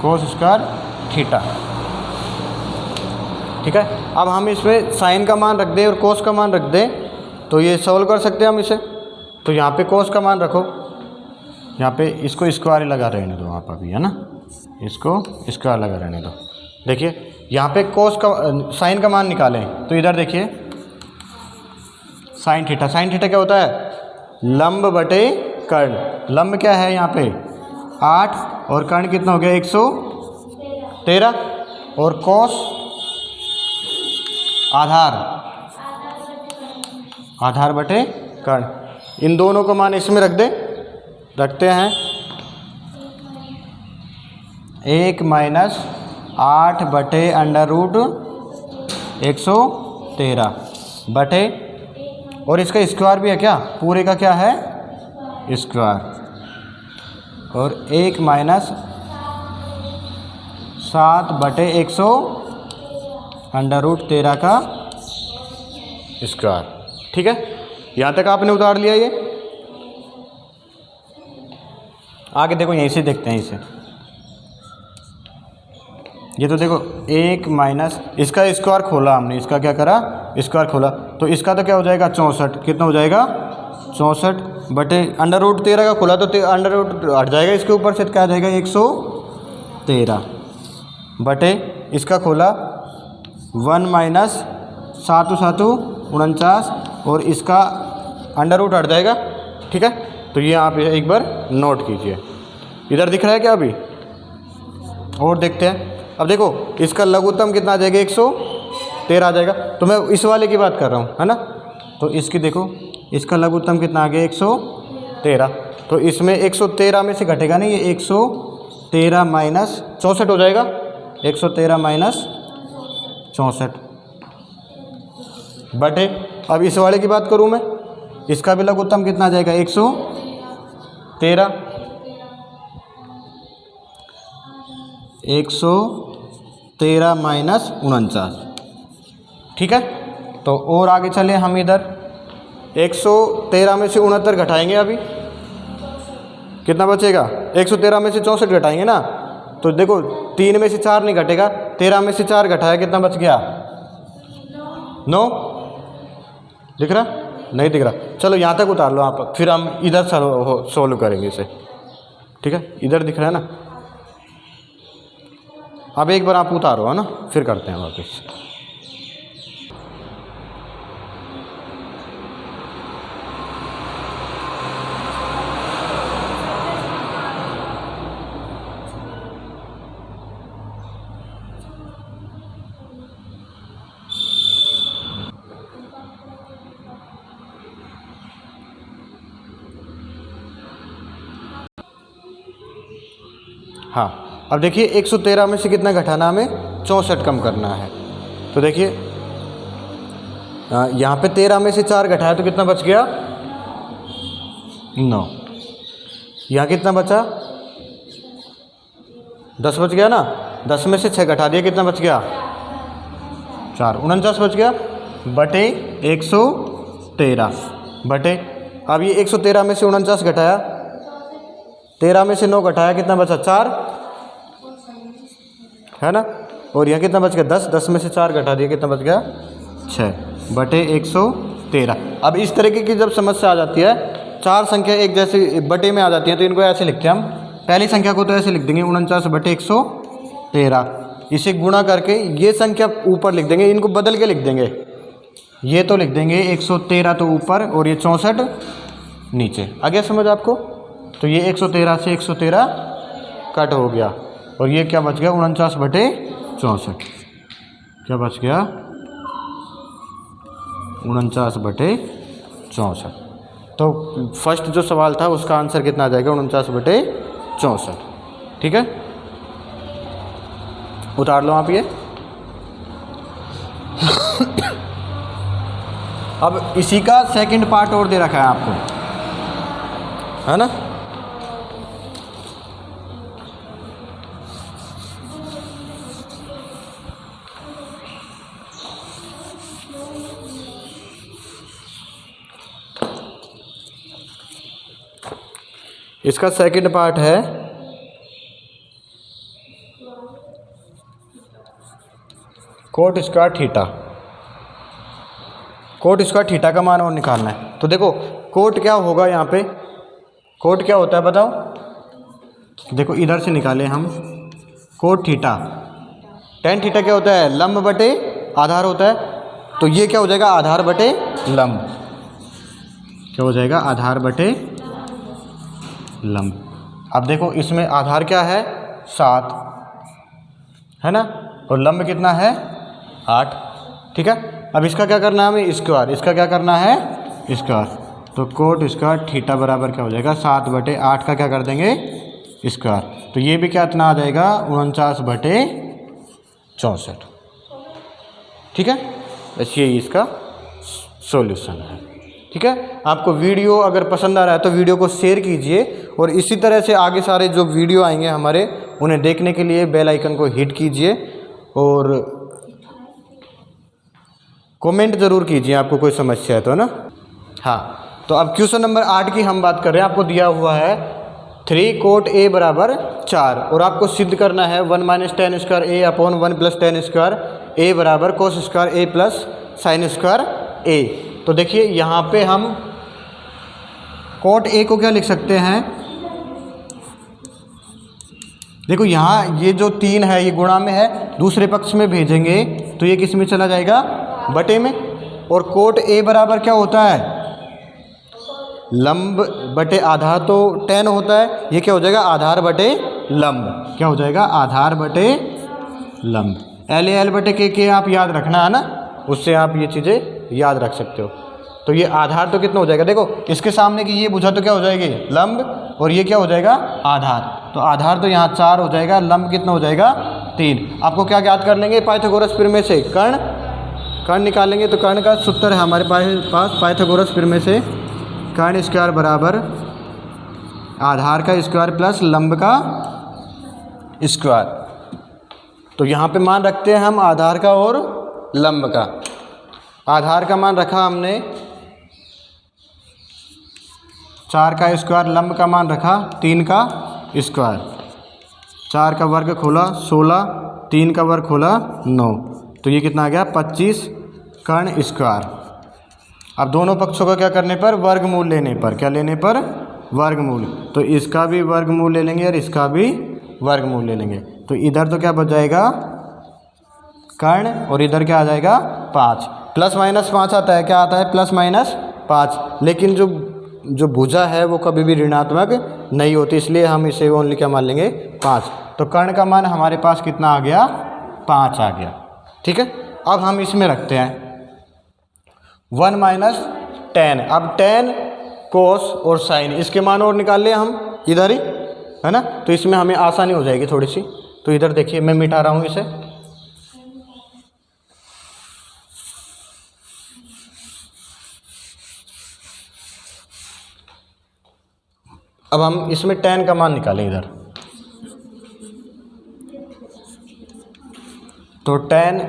कोस स्क्वायर थीटा। ठीक है, अब हम इसमें साइन का मान रख दें और कोस का मान रख दें तो ये सॉल्व कर सकते हैं हम इसे। तो यहाँ पे कोस का मान रखो, यहाँ पे इसको स्क्वायर लगा रहने दो आप अभी, है ना, इसको स्क्वायर लगा रहने दो। देखिए यहाँ पे कोस का साइन का मान निकालें तो इधर देखिए साइन थीटा क्या होता है, लंब बटे कर्ण। लंब क्या है यहाँ पे 8 और कर्ण कितना हो गया 113 और कोस आधार बटे कर्ण। इन दोनों को मान इसमें रखते हैं 1 माइनस 8 बटे अंडर रूट 113 बटे, और इसका स्क्वायर भी है क्या, पूरे का क्या है स्क्वायर, और 1 माइनस 7 बटे 100 अंडर रूट 13 का स्क्वायर। ठीक है, यहाँ तक आपने उतार लिया। ये आगे देखो, यहीं से देखते हैं इसे। ये तो देखो 1 माइनस इसका स्क्वायर खोला हमने, इसका क्या करा स्क्वायर खोला, तो इसका तो क्या हो जाएगा 64। कितना हो जाएगा 64 बटे अंडर रूट 13 का खोला तो अंडर रूट हट जाएगा इसके ऊपर से, क्या आ जाएगा 113 बटे इसका खोला 1 माइनस 7 49 और इसका अंडर रूट हट जाएगा। ठीक है, तो ये आप एक बार नोट कीजिए। इधर दिख रहा है क्या अभी, और देखते हैं। अब देखो इसका लघुत्तम कितना आ जाएगा 113 आ जाएगा। तो मैं इस वाले की बात कर रहा हूँ, है ना, तो इसकी देखो इसका लघुत्तम कितना आ गया 113। तो इसमें 113 में से घटेगा नहीं, ये 113 माइनस 64 हो जाएगा, 113 माइनस 64 बटे, अब इस वाले की बात करूँ मैं, इसका भी लघुत्तम कितना आ जाएगा 113 माइनस 49। ठीक है, तो और आगे चले हम, इधर 113 में से 69 घटाएंगे, अभी कितना बचेगा 113 में से 64 घटाएंगे ना, तो देखो 3 में से 4 नहीं घटेगा, 13 में से 4 घटाया कितना बच गया 9। दिख रहा नहीं दिख रहा, चलो यहाँ तक उतार लो आप, फिर हम इधर सोल्व करेंगे इसे। ठीक है, इधर दिख रहा है ना, अब एक बार आप उतारो, है ना, फिर करते हैं वापस। हाँ, अब देखिए 113 में से कितना घटाना, हमें 64 कम करना है। तो देखिए यहाँ पे 13 में से 4 घटाया तो कितना बच गया 9। यहाँ कितना बचा 10 बच गया ना, 10 में से 6 घटा दिया, कितना बच गया 4, 49 बच गया बटे 113 बटे, अब ये 113 में से 49 घटाया, 13 में से 9 घटाया, कितना बचा 4, है ना, और यहाँ कितना बच गया 10 में से 4 घटा दिया, कितना बच गया 6 बटे 113। अब इस तरीके की जब समस्या आ जाती है, 4 संख्या एक जैसे बटे में आ जाती है, तो इनको ऐसे लिखते हैं हम। पहली संख्या को तो ऐसे लिख देंगे 49 बटे 113, इसे गुणा करके ये संख्या ऊपर लिख देंगे, इनको बदल के लिख देंगे, ये तो लिख देंगे 113 तो ऊपर और ये 64 नीचे। आ गया समझ आपको, तो ये 113 से 113 कट हो गया, और ये क्या बच गया 49 बटे 64, क्या बच गया 49 बटे 64। तो फर्स्ट जो सवाल था उसका आंसर कितना आ जाएगा 49/64। ठीक है, उतार लो आप ये। अब इसी का सेकंड पार्ट और दे रखा है आपको, है ना। इसका सेकंड पार्ट है coat square theta. Coat square theta का मान और निकालना है। तो देखो कोट क्या होगा, यहाँ पे कोट क्या होता है बताओ। देखो इधर से निकालें हम कोट थीटा। टेन थीटा क्या होता है, लंब बटे आधार होता है। तो ये क्या हो जाएगा, आधार बटे लंब। क्या हो जाएगा, आधार बटे लंब। अब देखो इसमें आधार क्या है 7, है ना, और लंब कितना है 8। ठीक है, अब इसका क्या करना है हमें, स्क्वायर। इसका क्या करना है, स्क्वायर। तो कोट स्क्वायर थीटा बराबर क्या हो जाएगा 7/8 का क्या कर देंगे स्क्वायर। तो ये भी क्या इतना आ जाएगा 49/64। ठीक है, बस यही इसका सॉल्यूशन है। ठीक है, आपको वीडियो अगर पसंद आ रहा है तो वीडियो को शेयर कीजिए, और इसी तरह से आगे सारे जो वीडियो आएंगे हमारे उन्हें देखने के लिए बेल आइकन को हिट कीजिए, और कमेंट ज़रूर कीजिए आपको कोई समस्या है तो ना। हाँ, तो अब क्वेश्चन नंबर 8 की हम बात कर रहे हैं। आपको दिया हुआ है 3 कोट A बराबर 4, और आपको सिद्ध करना है 1 - tan square A upon 1 + tan square A बराबर cos square A plus sine square A। तो देखिए यहाँ पे हम कोट A को क्या लिख सकते हैं, देखो यहाँ ये जो 3 है ये गुणा में है, दूसरे पक्ष में भेजेंगे तो ये किस में चला जाएगा, बटे में। और कोट A बराबर क्या होता है, लंब बटे आधार, तो tan होता है। ये क्या हो जाएगा, आधार बटे लंब। क्या हो जाएगा, आधार बटे लंब। LA L/K आप याद रखना है ना, उससे आप ये चीज़ें याद रख सकते हो। तो ये आधार तो कितना हो जाएगा, देखो इसके सामने की ये भुजा तो क्या हो जाएगी लंब, और ये क्या हो जाएगा आधार। तो आधार तो यहाँ 4 हो जाएगा, लंब कितना हो जाएगा 3। आपको क्या याद कर लेंगे, पाइथागोरस प्रमेय से कर्ण निकालेंगे। तो कर्ण का सूत्र है हमारे पास पाइथागोरस प्रमेय से, कर्ण स्क्वायर बराबर आधार का स्क्वायर प्लस लंब का स्क्वायर। तो यहाँ पे मान रखते हैं हम आधार का और लंब का। आधार का मान रखा हमने 4 का स्क्वायर, लंब का मान रखा 3 का स्क्वायर। 4 का वर्ग खोला 16, 3 का वर्ग खोला 9, तो ये कितना आ गया 25 कर्ण स्क्वायर। अब दोनों पक्षों का क्या करने पर, वर्गमूल लेने पर, क्या लेने पर, वर्गमूल। तो इसका भी वर्गमूल ले लेंगे और इसका भी वर्गमूल ले लेंगे। तो इधर तो क्या बच जाएगा कर्ण, और इधर क्या आ जाएगा 5। +- आता है, क्या आता है +-5। लेकिन जो भुजा है वो कभी भी ऋणात्मक नहीं होती, इसलिए हम इसे ओनली क्या मान लेंगे 5। तो कर्ण का मान हमारे पास कितना आ गया 5 आ गया। ठीक है, अब हम इसमें रखते हैं 1 - tan। अब tan कोस और साइन इसके मान और निकाल लें हम इधर ही, है ना। तो इसमें हमें आसानी हो जाएगी थोड़ी सी। तो इधर देखिए मैं मिटा रहा हूँ इसे। अब हम इसमें tan का मान निकालें इधर। तो tan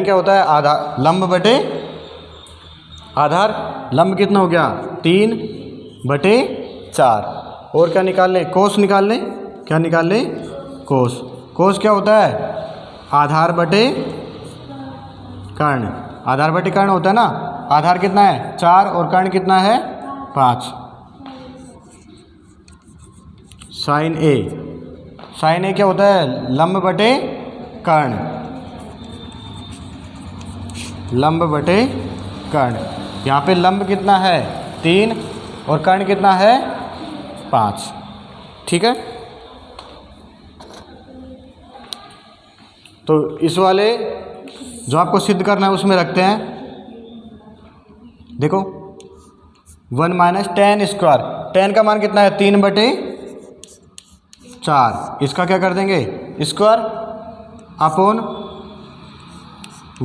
क्या होता है, आधार लंब बटे आधार। लंब कितना हो गया 3/4। और क्या निकाल लें, कोस निकाल लें। क्या निकाल लें, कोस। कोस क्या होता है, आधार बटे कर्ण। आधार बटे कर्ण होता है ना। आधार कितना है 4 और कर्ण कितना है 5। Sign A। साइन A क्या होता है, लंब बटे कर्ण। लंब बटे कर्ण। यहाँ पे लंब कितना है 3 और कर्ण कितना है 5। ठीक है, तो इस वाले जो आपको सिद्ध करना है उसमें रखते हैं। देखो 1 माइनस टेन स्क्वायर, टेन का मान कितना है 3/4, इसका क्या कर देंगे स्क्वायर अपॉन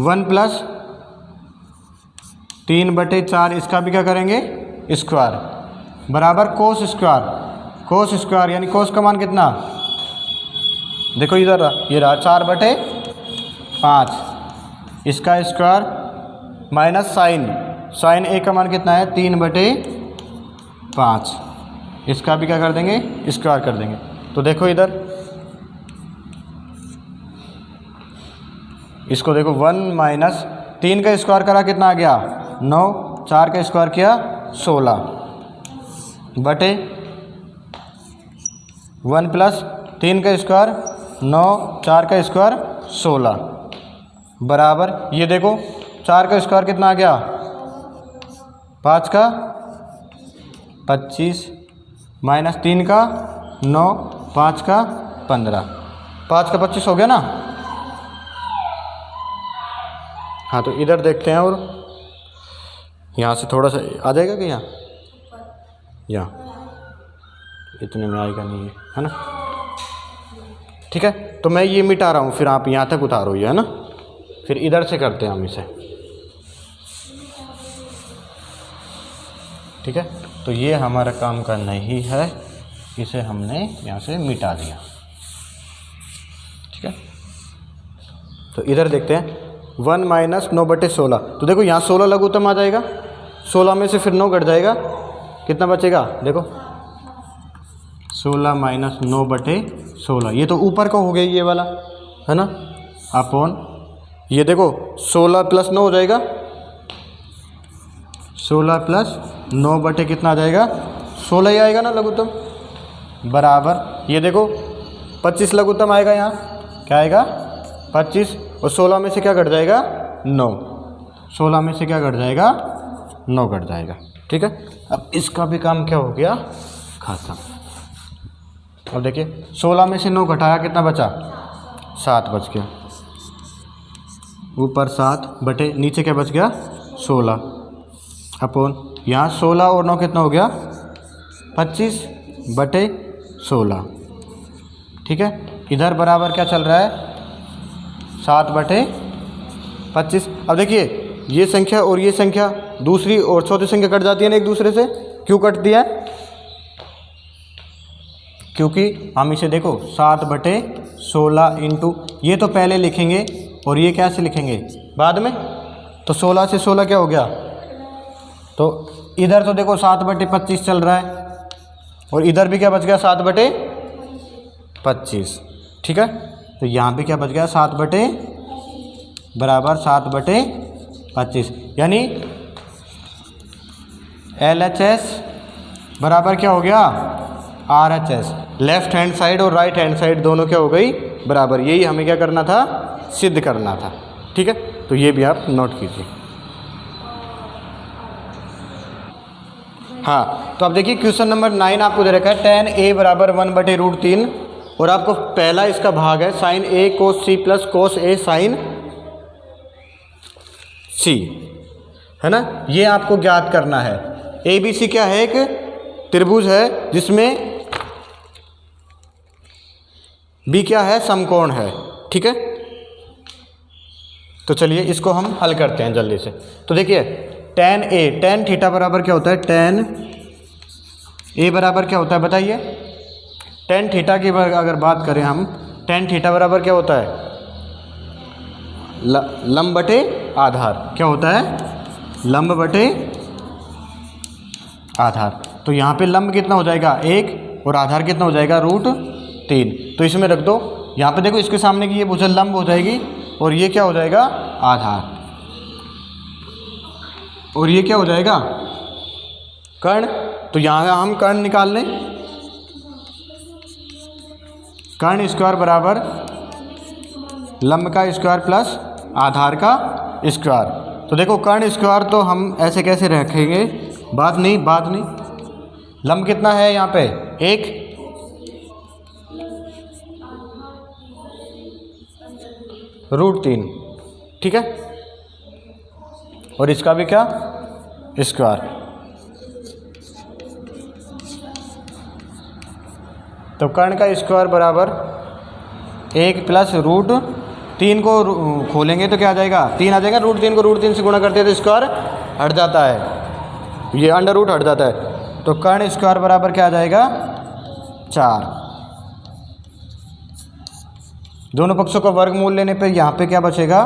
1 प्लस 3/4, इसका भी क्या करेंगे स्क्वायर बराबर कोस स्क्वायर, कोस स्क्वायर यानी कोस का मान कितना, देखो इधर ये रहा 4/5, इसका स्क्वायर माइनस साइन, साइन ए का मान कितना है 3/5, इसका भी क्या कर देंगे स्क्वायर कर देंगे। तो देखो इधर इसको देखो 1 माइनस 3 का स्क्वायर करा कितना आ गया 9, 4 का स्क्वायर किया 16 बटे 1 प्लस 3 का स्क्वायर 9, 4 का स्क्वायर 16 बराबर ये देखो 4 का स्क्वायर कितना आ गया 5 का 25 माइनस 3 का 9, 5 का 15, 5 का 25 हो गया ना। हाँ तो इधर देखते हैं और यहाँ से थोड़ा सा आ जाएगा कि यहाँ इतने में आएगा नहीं है ना, ठीक है। तो मैं ये मिटा रहा हूँ, फिर आप यहाँ तक उतारो ये है ना, फिर इधर से करते हैं हम इसे, ठीक है। तो ये हमारा काम का नहीं है, इसे हमने यहाँ से मिटा दिया, ठीक है। तो इधर देखते हैं 1 माइनस 9/16, तो देखो यहाँ 16 लघुत्तम आ जाएगा, 16 में से फिर 9 घट जाएगा, कितना बचेगा देखो 16 माइनस 9/16, ये तो ऊपर का हो गया ये वाला है ना, अपॉन ये देखो 16 प्लस 9 हो जाएगा, 16 प्लस 9 बटे कितना आ जाएगा 16 ही आएगा ना लघुत्तम, बराबर ये देखो 25 लघुत्तम आएगा, यहाँ क्या आएगा 25, और 16 में से क्या घट जाएगा 9, 16 में से क्या घट जाएगा 9 घट जाएगा, ठीक है। अब इसका भी काम क्या हो गया खत्म। अब देखिए 16 में से 9 घटाया कितना बचा 7 बच गया, ऊपर 7 बटे नीचे क्या बच गया 16 अपॉन यहाँ 16 और 9 कितना हो गया 25/16, ठीक है। इधर बराबर क्या चल रहा है 7/25। अब देखिए ये संख्या और ये संख्या दूसरी और चौथी संख्या कट जाती है ना एक दूसरे से, क्यों कटती है, क्योंकि हम इसे देखो 7/16 इंटू ये तो पहले लिखेंगे और ये कैसे लिखेंगे बाद में, तो 16 से 16 क्या हो गया, तो इधर तो देखो 7/25 चल रहा है और इधर भी क्या बच गया 7/25, ठीक है। तो यहाँ भी क्या बच गया 7/25 यानी LHS बराबर क्या हो गया RHS, लेफ्ट हैंड साइड और राइट हैंड साइड दोनों क्या हो गई बराबर, यही हमें क्या करना था सिद्ध करना था, ठीक है। तो ये भी आप नोट कीजिए। हाँ तो अब देखिए क्वेश्चन नंबर 9 आपको दे रखा है tan A बराबर 1/√3 और आपको पहला इसका भाग है sin A cos C plus cos A sin C, है ना, ये आपको ज्ञात करना है। ABC क्या है एक त्रिभुज है जिसमें B क्या है समकोण है, ठीक है। तो चलिए इसको हम हल करते हैं जल्दी से। तो देखिए tan A tan थीटा बराबर क्या होता है, tan A बराबर क्या होता है बताइए, tan थीटा की अगर बात करें हम, tan थीटा बराबर क्या होता है लंब बटे आधार, क्या होता है लंब बटे आधार। तो यहाँ पे लंब कितना हो जाएगा 1 और आधार कितना हो जाएगा √3, तो इसमें रख दो। यहाँ पे देखो इसके सामने की ये भुजा लंब हो जाएगी और ये क्या हो जाएगा आधार, और ये क्या हो जाएगा कर्ण। तो यहाँ हम कर्ण निकाल लें, कर्ण स्क्वायर बराबर लंब का स्क्वायर प्लस आधार का स्क्वायर। तो देखो कर्ण स्क्वायर तो हम ऐसे कैसे रखेंगे, बात नहीं, लंब कितना है यहाँ पे 1, √3, ठीक है, और इसका भी क्या स्क्वायर। तो कर्ण का स्क्वायर बराबर 1 प्लस रूट 3 को खोलेंगे तो क्या आ जाएगा 3 आ जाएगा। रूट 3 को रूट 3 से गुणा करते हैं तो स्क्वायर हट जाता है, ये अंडर रूट हट जाता है। तो कर्ण स्क्वायर बराबर क्या आ जाएगा 4। दोनों पक्षों का वर्गमूल लेने पे यहाँ पे क्या बचेगा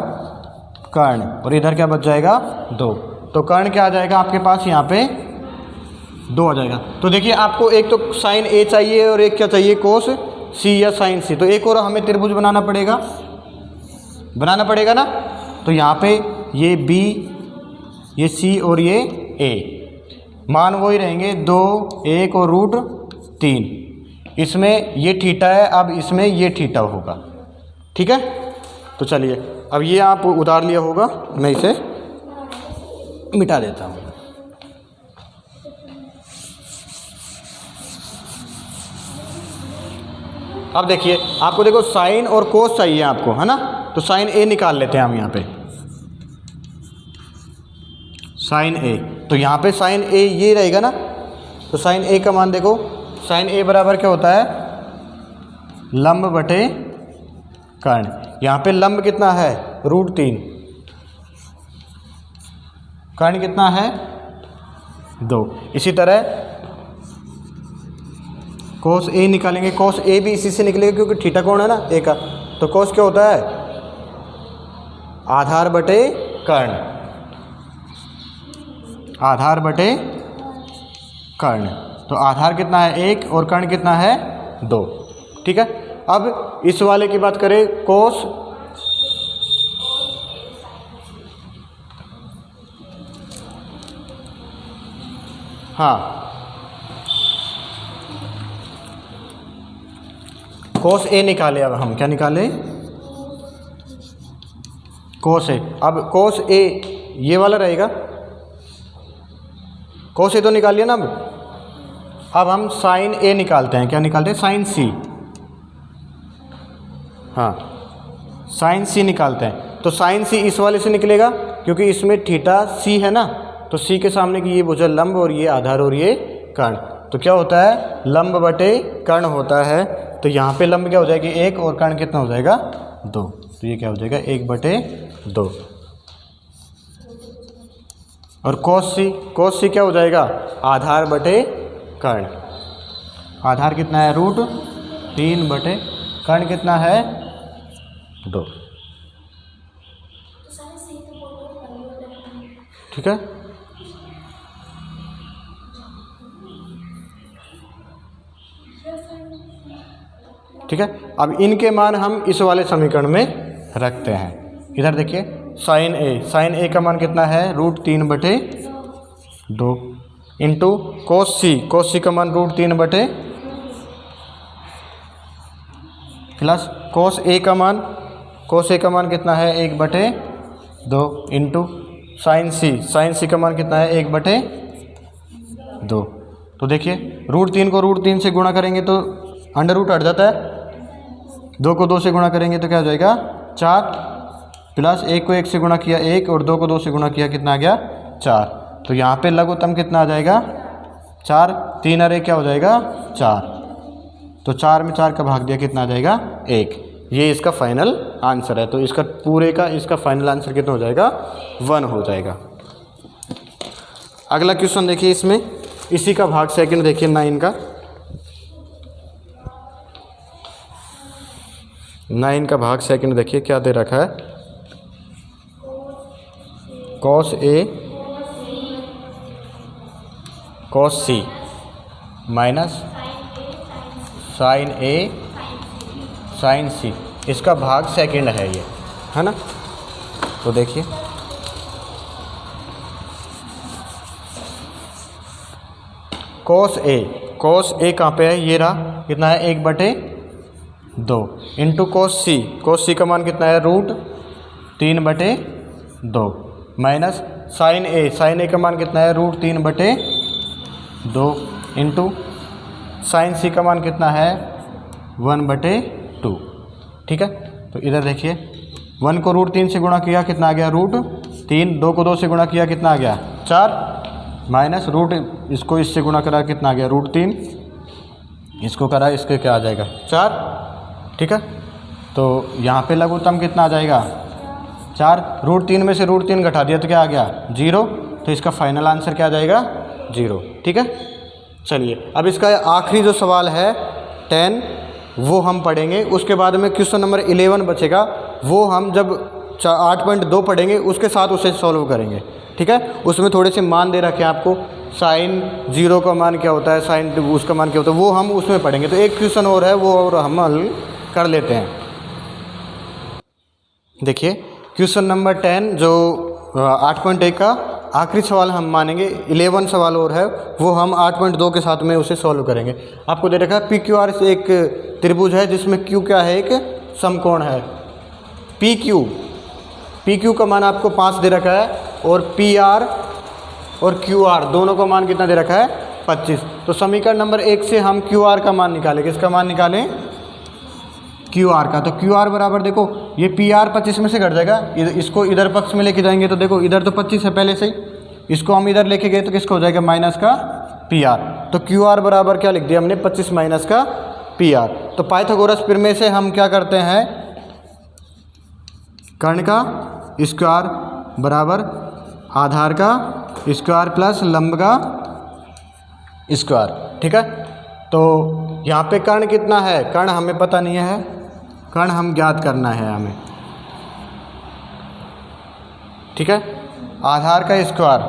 कर्ण, और इधर क्या बच जाएगा 2। तो कर्ण क्या आ जाएगा आपके पास यहाँ पे 2 आ जाएगा। तो देखिए आपको एक तो साइन ए चाहिए और एक क्या चाहिए कोस सी या साइन सी। तो एक और हमें त्रिभुज बनाना पड़ेगा ना। तो यहाँ पे ये बी, ये सी और ये ए, मान वही रहेंगे 2, 1 और रूट 3। इसमें ये थीटा है, अब इसमें ये थीटा होगा, ठीक है। तो चलिए अब ये आप उतार लिया होगा, मैं इसे मिटा देता हूँ। अब देखिए आपको देखो साइन और कोस चाहिए आपको, है ना। तो साइन ए निकाल लेते हैं हम यहाँ पे, साइन ए। तो यहाँ पे साइन ए ये रहेगा ना। तो साइन ए का मान देखो, साइन ए बराबर क्या होता है लंब बटे कर्ण। यहाँ पे लंब कितना है रूट 3, कर्ण कितना है 2। इसी तरह कोस ए निकालेंगे, कोस ए भी इसी से निकलेगा क्योंकि थीटा कोण है ना ए का। तो कोस क्या होता है आधार बटे कर्ण, आधार बटे कर्ण। तो आधार कितना है 1 और कर्ण कितना है 2, ठीक है। अब इस वाले की बात करें कोस, हाँ कोस ए निकाले। अब हम क्या निकाले कोस ए। अब कोस ए ये वाला रहेगा, कोस ए तो निकाल लिया ना। अब हम साइन ए निकालते हैं, क्या निकालते हैं साइन सी, हाँ साइन सी निकालते हैं। तो साइन सी इस वाले से निकलेगा क्योंकि इसमें थीटा सी है ना। तो सी के सामने की ये भुजा लंब और ये आधार और ये कर्ण। तो क्या होता है लंब बटे कर्ण होता है। तो यहाँ पे लंब क्या हो जाएगी 1 और कर्ण कितना हो जाएगा 2। तो ये क्या हो जाएगा 1 बटे 2। और कोस सी क्या हो जाएगा आधार बटे कर्ण। आधार कितना है रूट 3 बटे कर्ण कितना है 2, ठीक है। ठीक है, अब इनके मान हम इस वाले समीकरण में रखते हैं। इधर देखिए साइन ए का मान कितना है रूट 3 बटे 2 इंटू कोस सी का मान रूट 3 बटे प्लस कोस ए का मान कितना है 1 बटे 2 इंटू साइन सी का मान कितना है 1 बटे 2। तो देखिए रूट 3 को रूट 3 से गुणा करेंगे तो अंडर रूट हट जाता है। 2 को 2 से गुणा करेंगे तो क्या हो जाएगा 4, प्लस 1 को 1 से गुणा किया 1 और 2 को 2 से गुणा किया कितना आ गया 4। तो यहाँ पे लघुत्तम कितना आ जाएगा 4, 3 अरे क्या हो जाएगा 4। तो 4 में 4 का भाग दिया कितना आ जाएगा 1। ये इसका फाइनल आंसर है। तो इसका पूरे का इसका फाइनल आंसर कितना हो जाएगा 1 हो जाएगा। अगला क्वेश्चन देखिए, इसमें इसी का भाग सेकंड देखिए 9 का। 9 का भाग सेकंड देखिए क्या दे रखा है cos A cos C minus sign A sign सी। इसका भाग सेकंड है ये, है ना। तो देखिए कॉस ए कहाँ पे है ये रहा कितना है 1 बटे 2 इंटू कोस सी का मान कितना है रूट 3 बटे 2 माइनस साइन ए का मान कितना है रूट 3 बटे 2 इंटू साइन सी का मान कितना है 1 बटे 2, ठीक है। तो इधर देखिए 1 को रूट 3 से गुणा किया कितना आ गया रूट 3, 2 को 2 से गुणा किया कितना आ गया 4 माइनस रूट इसको इससे गुणा करा कितना आ गया रूट 3 इसको करा, इसके क्या आ जाएगा 4, ठीक है। तो यहाँ पे लघुत्तम कितना आ जाएगा 4, √3 में से √3 घटा दिया तो क्या आ गया 0, तो इसका फाइनल आंसर क्या आ जाएगा 0, ठीक है। चलिए अब इसका आखिरी जो सवाल है 10 वो हम पढ़ेंगे, उसके बाद में क्वेश्चन नंबर 11 बचेगा, वो हम जब 8.2 पढ़ेंगे उसके साथ उसे सॉल्व करेंगे, ठीक है। उसमें थोड़े से मान दे रखे हैं आपको, साइन 0 का मान क्या होता है, साइन उसका मान क्या होता है, वो हम उसमें पढ़ेंगे। तो एक क्वेश्चन और है वो और हम हल कर लेते हैं। देखिए क्वेश्चन नंबर 10 जो 8.1 का आखिरी सवाल हम मानेंगे, 11 सवाल और है वो हम 8.2 के साथ में उसे सॉल्व करेंगे। आपको दे रखा है PQR से एक त्रिभुज है जिसमें Q क्या है, एक समकोण है। PQ का मान आपको 5 दे रखा है और PR और QR दोनों का मान कितना दे रखा है 25। तो समीकरण नंबर 1 से हम QR का मान निकालें, किसका मान निकालें QR का। तो QR बराबर देखो ये PR 25 में से घट जाएगा, इसको इधर पक्ष में लेके जाएंगे तो देखो इधर तो 25 है पहले से ही, इसको हम इधर लेके गए तो किसका हो जाएगा माइनस का PR। तो QR बराबर क्या लिख दिया हमने 25 माइनस का PR। तो पाइथागोरस प्रमेय से हम क्या करते हैं, कर्ण का स्क्वायर बराबर आधार का स्क्वायर प्लस लंब का स्क्वायर, ठीक है। तो यहाँ पे कर्ण कितना है, कर्ण हमें पता नहीं है, कर्ण हम ज्ञात करना है हमें, ठीक है। आधार का स्क्वायर